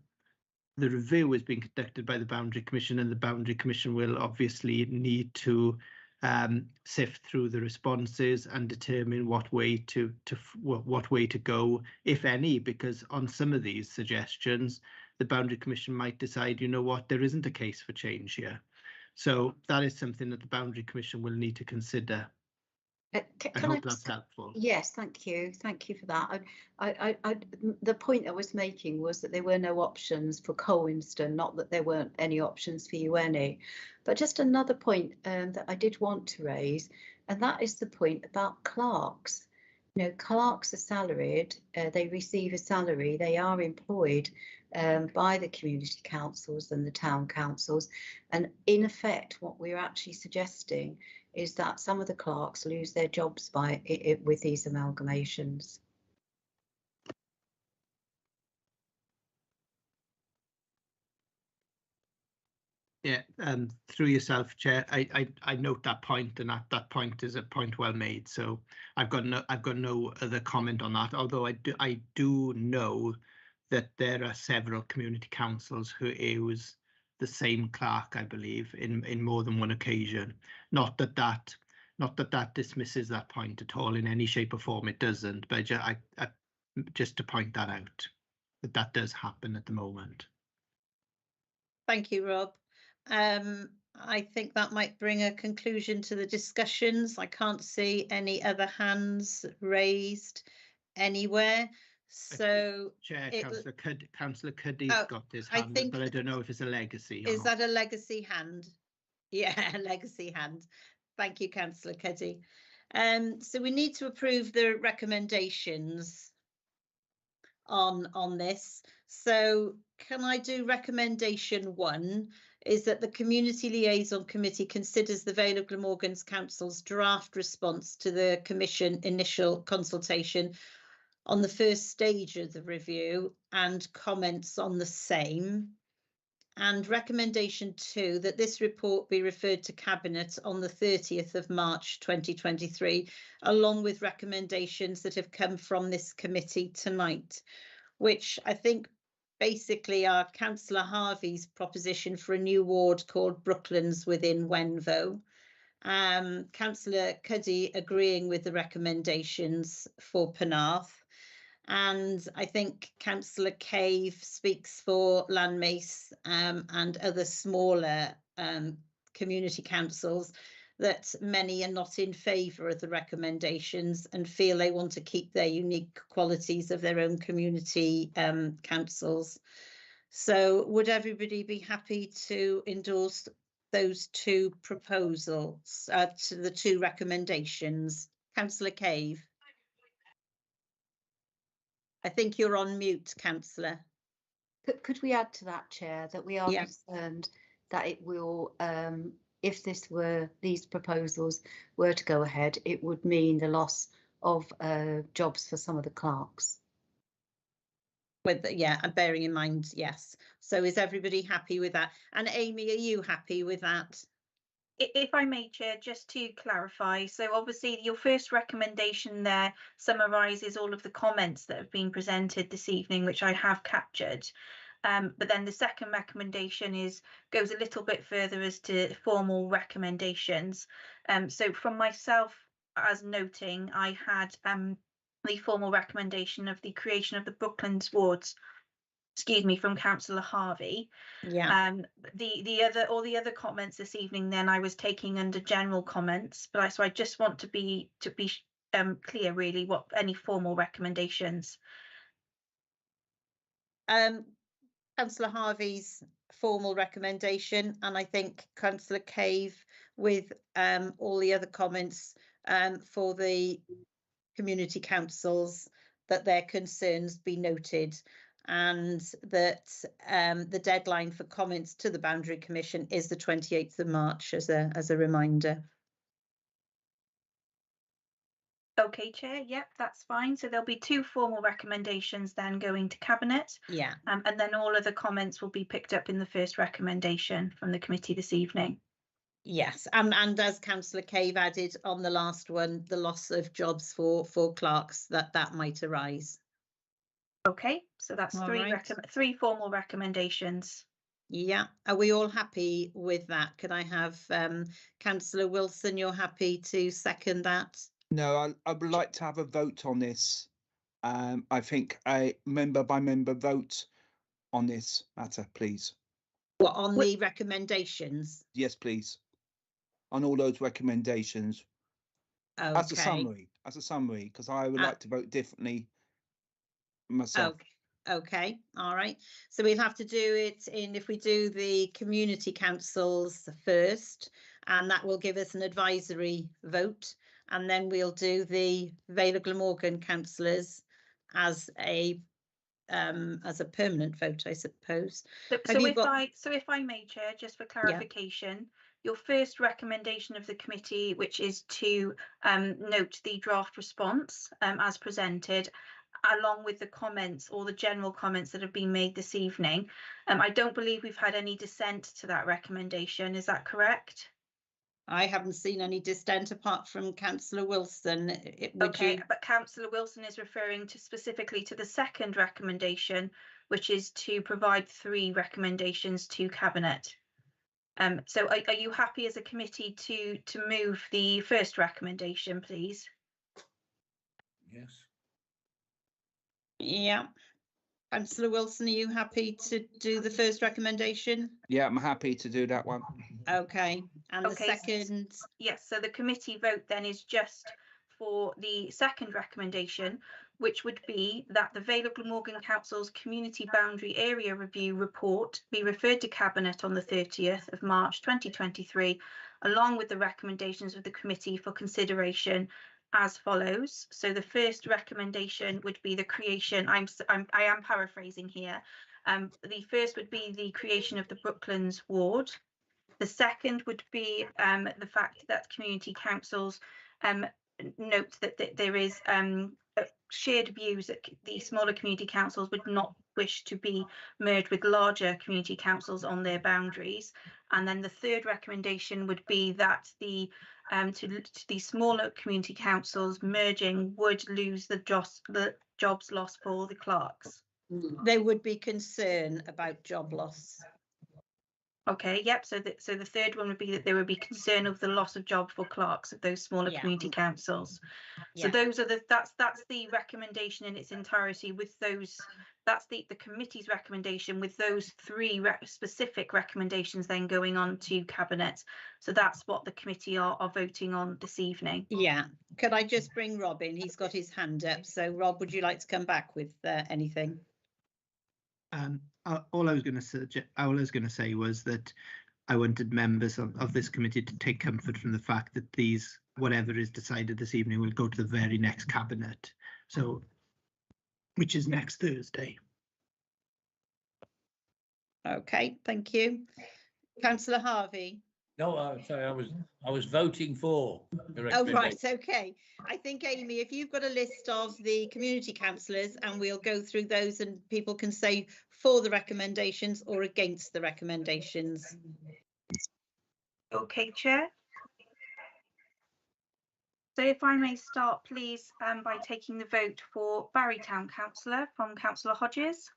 review is being conducted by the Boundary Commission, and the Boundary Commission will obviously need to sift through the responses and determine what way to go, if any, because on some of these suggestions, the Boundary Commission might decide, you know what, there isn't a case for change here. So that is something that the Boundary Commission will need to consider. I hope that's helpful. Yes, thank you. Thank you for that. The point I was making was that there were no options for Cowinston, not that there weren't any options for UNE. But just another point that I did want to raise, and that is the point about clerks. You know, clerks are salaried, they receive a salary, they are employed by the community councils and the town councils. And in effect, what we're actually suggesting is that some of the clerks lose their jobs with these amalgamations. Yeah, through yourself, Chair. I note that point, and that point is a point well made. So I've got no other comment on that. Although I do know that there are several community councils who use the same clerk, I believe, in more than one occasion. Not that dismisses that point at all in any shape or form. It doesn't. But just to point that out, that does happen at the moment. Thank you, Rob. I think that might bring a conclusion to the discussions. I can't see any other hands raised anywhere. So, Chair, Councillor Cuddy's got his hand up, but I don't know if it's a legacy. Is that a legacy hand? Yeah, a legacy hand. Thank you, Councillor Cuddy. So we need to approve the recommendations on this. So can I do recommendation 1, is that the Community Liaison Committee considers the Vale of Glamorgan's Council's draft response to the Commission initial consultation on the first stage of the review and comments on the same. And recommendation 2, that this report be referred to Cabinet on the 30th of March 2023, along with recommendations that have come from this committee tonight, which I think basically are Councillor Harvey's proposition for a new ward called Brooklands within Wenvo. Councillor Cuddy agreeing with the recommendations for Penarth. And I think Councillor Cave speaks for Landmace and other smaller community councils, that many are not in favour of the recommendations and feel they want to keep their unique qualities of their own community councils. So would everybody be happy to endorse those two proposals, to the two recommendations? Councillor Cave. I think you're on mute, Councillor. Could we add to that, Chair, that we are concerned that it will, if these proposals were to go ahead, it would mean the loss of jobs for some of the clerks. And bearing in mind, yes. So is everybody happy with that? And Amy, are you happy with that? If I may, Chair, just to clarify, so obviously your first recommendation there summarises all of the comments that have been presented this evening, which I have captured. But then the second recommendation goes a little bit further as to formal recommendations. So from myself, as noting, I had the formal recommendation of the creation of the Brooklands wards, excuse me, from Councillor Harvey. Yeah. All the other comments this evening, then I was taking under general comments, but so I just want to be clear, really, what any formal recommendations. Councillor Harvey's formal recommendation, and I think Councillor Cave with all the other comments for the community councils, that their concerns be noted, and that the deadline for comments to the Boundary Commission is the 28th of March as a reminder. Okay, Chair, yep, that's fine. So there'll be 2 formal recommendations then going to Cabinet. Yeah. And then all of the comments will be picked up in the first recommendation from the committee this evening. Yes, and as Councillor Cave added on the last one, the loss of jobs for clerks, that might arise. Okay, so that's All 3 right. 3 formal recommendations. Yeah, are we all happy with that? Could I have Councillor Wilson, you're happy to second that? No, I would like to have a vote on this. I think a member by member vote on this matter, please. What, on the recommendations? Yes, please. On all those recommendations. Okay. As a summary, because I would like to vote differently myself. Okay, all right. So we'll have to do it if we do the community councils first, and that will give us an advisory vote, and then we'll do the Vale of Glamorgan councillors as a permanent vote, I suppose. So if I may, Chair, just for clarification, your first recommendation of the committee, which is to note the draft response as presented, along with the comments or the general comments that have been made this evening. I don't believe we've had any dissent to that recommendation. Is that correct? I haven't seen any dissent apart from Councillor Wilson. But Councillor Wilson is referring specifically to the second recommendation, which is to provide 3 recommendations to Cabinet. So are you happy as a committee to move the first recommendation, please? Yes. Yeah. Councillor Wilson, are you happy to do the first recommendation? Yeah, I'm happy to do that one. Okay, and the second? Yes, so the committee vote then is just for the second recommendation, which would be that the Vale of Glamorgan Council's Community Boundary Area Review report be referred to Cabinet on the 30th of March 2023, along with the recommendations of the committee for consideration as follows. So the first recommendation would be the creation, I am paraphrasing here, the first would be the creation of the Brooklands ward. The second would be the fact that community councils note that there is shared views that the smaller community councils would not wish to be merged with larger community councils on their boundaries. And then the third recommendation would be that the smaller community councils merging would lose the jobs lost for the clerks. There would be concern about job loss. Okay, yep. So the third one would be that there would be concern of the loss of job for clerks of those smaller community councils. So those are that's the recommendation in its entirety. With those, that's the committee's recommendation with those 3 specific recommendations then going on to Cabinet. So that's what the committee are voting on this evening. Yeah. Could I just bring Rob in? He's got his hand up. So Rob, would you like to come back with anything? All I was going to say was that I wanted members of this committee to take comfort from the fact that whatever is decided this evening will go to the very next Cabinet, so which is next Thursday. Okay, thank you. Councillor Harvey. No, sorry, I was voting for the recommendation. Oh, right, okay. I think, Amy, if you've got a list of the community councillors, and we'll go through those and people can say for the recommendations or against the recommendations. Okay, Chair. So if I may start, please, by taking the vote for Barry Town Councillor from Councillor Hodges.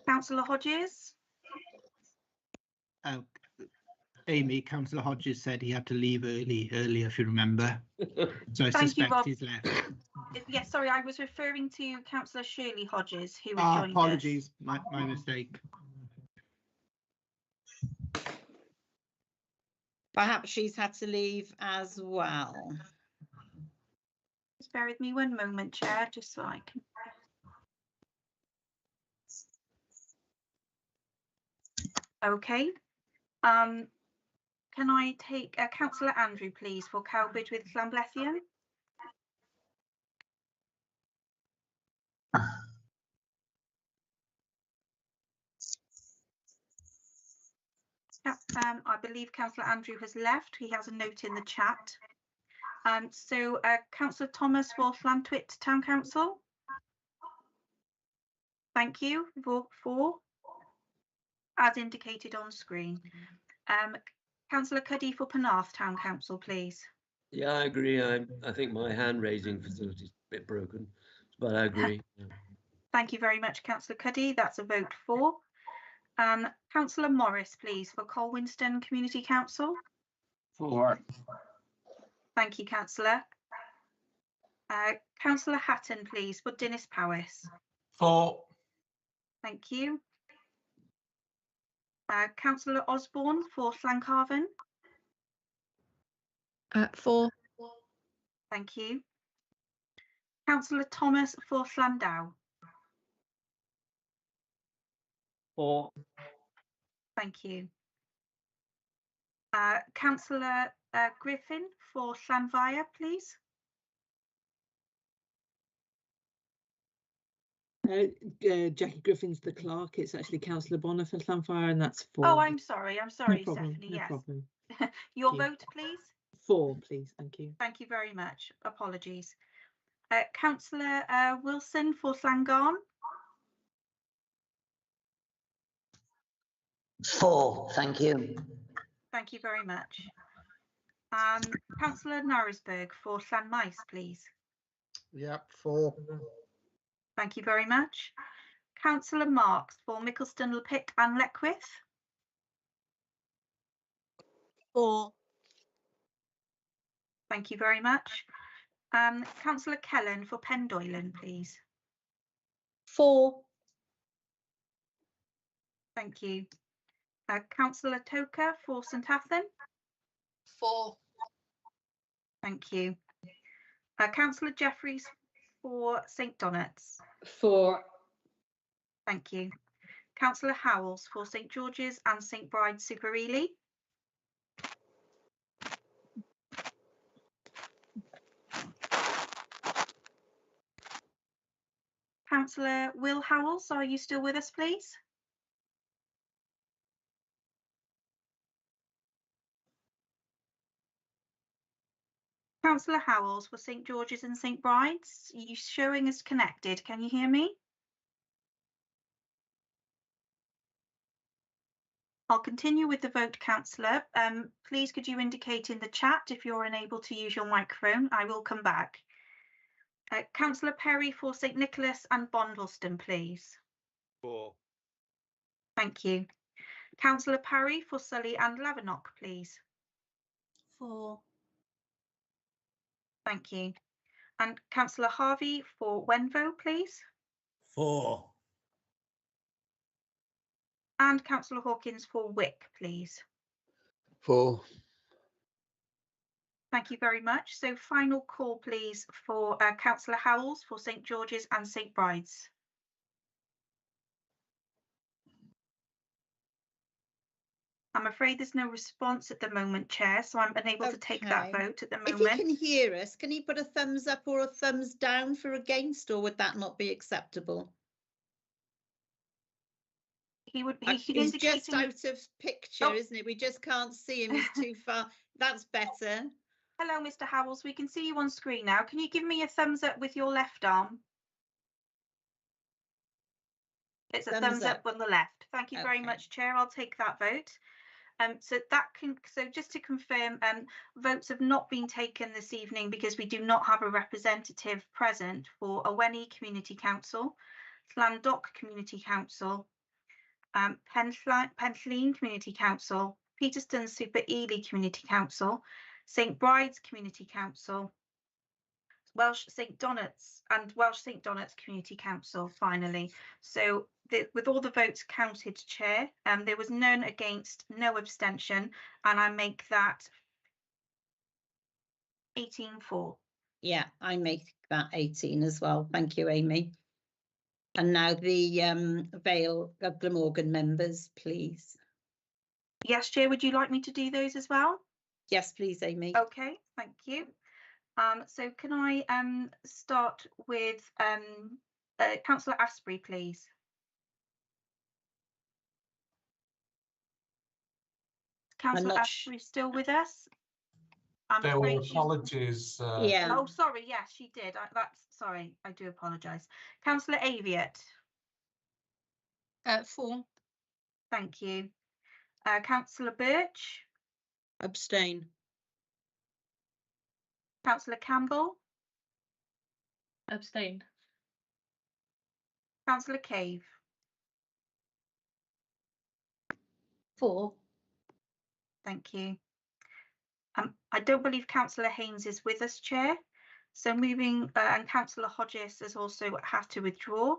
Councillor Hodges. Amy, Councillor Hodges said he had to leave earlier, if you remember. So I Thank you, suspect Rob. he's left. Yes, sorry, I was referring to Councillor Shirley Hodges, who had joined Apologies, us. my mistake. Perhaps she's had to leave as well. Just bear with me one moment, Chair, just so I can. Okay. Can I take Councillor Andrew, please, for Cowbridge with Llanblethian? I believe Councillor Andrew has left. He has a note in the chat. So Councillor Thomas for Llantwit Town Council. Thank you. Vote for, as indicated on screen. Councillor Cuddy for Penarth Town Council, please. Yeah, I agree. I think my hand raising facility is a bit broken, but I agree. Thank you very much, Councillor Cuddy. That's a vote for. Councillor Morris, please, for Colwinston Community Council. For. Thank you, Councillor. Councillor Hatton, please, for Dinas Powys. For. Thank you. Councillor Osborne for Llancarvan. For. Thank you. Councillor Thomas for Llandow. For. Thank you. Councillor Griffin for Llanfair, please. Jackie Griffin's the clerk. It's actually Councillor Bonner for Llanfair, and that's for. Oh, I'm sorry, No problem, Stephanie. no Yes. problem. Your Thank you. vote, please. For, please. Thank you. Thank you very much. Apologies. Councillor Wilson for Llangarn. For, thank you. Thank you very much. Councillor Naresberg for Llanmaes, please. Yep, for. Thank you very much. Councillor Marks for Mickleston, Lepick and Leckwith. For. Thank you very much. Councillor Kellen for Pendoilen, please. For. Thank you. Councillor Toker for St Athan. For. Thank you. Councillor Jeffries for St Donat's. For. Thank you. Councillor Howells for St George's and St Bride's Super Ely. Councillor Will Howells, are you still with us, please? Councillor Howells for St George's and St Bride's. Are you showing us connected? Can you hear me? I'll continue with the vote, Councillor. Please could you indicate in the chat if you're unable to use your microphone? I will come back. Councillor Perry for St Nicholas and Bondleston, please. For. Thank you. Councillor Parry for Sully and Lavernock, please. For. Thank you. And Councillor Harvey for Wenvo, please. For. And Councillor Hawkins for Wick, please. For. Thank you very much. So final call, please, for Councillor Howells for St George's and St Bride's. I'm afraid there's no response at the moment, Chair, so I'm unable to take that vote at the moment. If he can hear us, can he put a thumbs up or a thumbs down for against, or would that not be acceptable? He's just out of picture, isn't it? We just can't see him. He's too far. That's better. Hello, Mr. Howells. We can see you on screen now. Can you give me a thumbs up with your left arm? It's a thumbs up on the left. Thank you very much, Chair. I'll take that vote. So just to confirm, votes have not been taken this evening because we do not have a representative present for Awenny Community Council, Llandoch Community Council, Penllyn Community Council, Peterston Super Ely Community Council, St Bride's Community Council, Welsh St Donat's and Welsh St Donat's Community Council finally. So with all the votes counted, Chair, there was none against, no abstention, and I make that 18-4. Yeah, I make that 18 as well. Thank you, Amy. And now the Vale of Glamorgan members, please. Yes, Chair, would you like me to do those as well? Yes, please, Amy. Okay, thank you. So can I start with Councillor Asprey, please? Councillor Asprey still with us? There were apologies. Yeah. Oh, sorry. Yes, she did. Sorry. I do apologise. Councillor Aviat. 4. Thank you. Councillor Birch. Abstain. Councillor Campbell. Abstain. Councillor Cave. 4. Thank you. I don't believe Councillor Haynes is with us, Chair. So moving, and Councillor Hodges has also had to withdraw.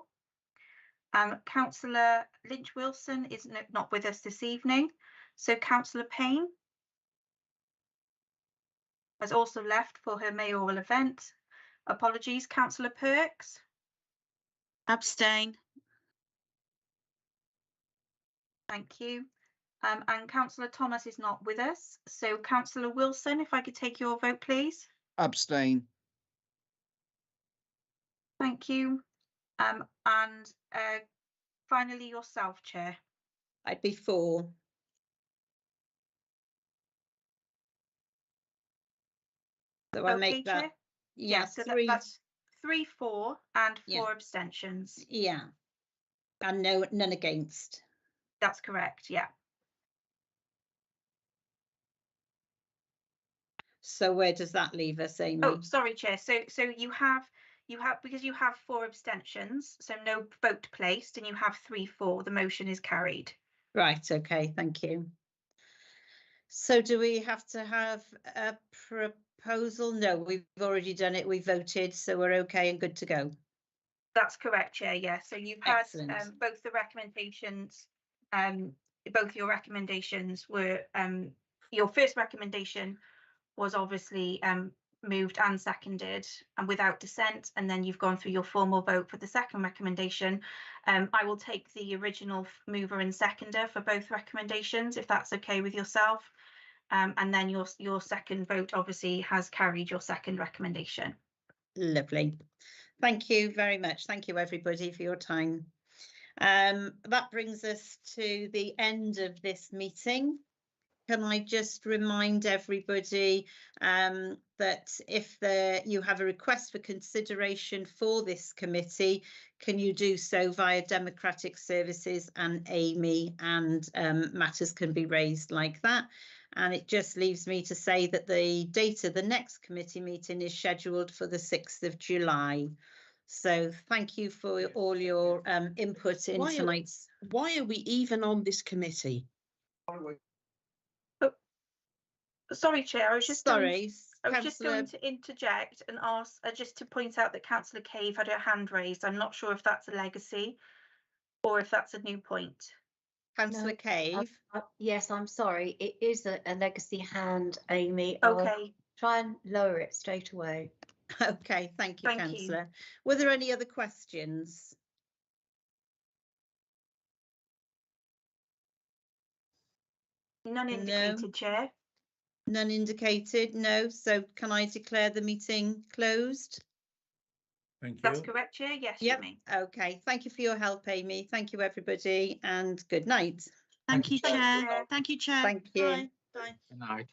Councillor Lynch-Wilson is not with us this evening. So Councillor Payne has also left for her mayoral event. Apologies. Councillor Perks. Abstain. Thank you. And Councillor Thomas is not with us. So Councillor Wilson, if I could take your vote, please. Abstain. Thank you. And finally yourself, Chair. I'd be 4. So I make that. Chair? Yeah, so 3. That's 3, 4 and 4 abstentions. Yeah. And none against. That's correct, yeah. So where does that leave us, Amy? Oh, sorry, Chair. So you have because you have 4 abstentions, so no vote placed, and you have 3-4. The motion is carried. Right. Okay. Thank you. So do we have to have a proposal? No, we've already done it. We voted, so we're okay and good to go. That's correct, Chair. Yeah. So you've had both the recommendations. Both your recommendations were your first recommendation was obviously moved and seconded and without dissent, and then you've gone through your formal vote for the second recommendation. I will take the original mover and seconder for both recommendations, if that's okay with yourself, and then your second vote obviously has carried your second recommendation. Lovely. Thank you very much. Thank you everybody for your time. That brings us to the end of this meeting. Can I just remind everybody that if you have a request for consideration for this committee, can you do so via Democratic Services and Amy, and matters can be raised like that. And it just leaves me to say that the date of the next committee meeting is scheduled for the 6th of July. So thank you for all your input in tonight's. Why are we even on this committee? Sorry, Chair, I was just going to interject and ask just to point out that Councillor Cave had her hand raised. I'm not sure if that's a legacy or if that's a new point. Councillor Cave. Yes, I'm sorry. It is a legacy hand, Amy. Okay. I'll try and lower it straight away. Okay, thank you, Councillor. Were there any other questions? None indicated, Chair. None indicated, no. So can I declare the meeting closed? Thank you. That's correct, Chair. Yes, yep. Okay. Thank you for your help, Amy. Thank you, everybody, and good night. Thank you, Chair. Thank you, Chair. Thank you. Bye. Bye. Good night.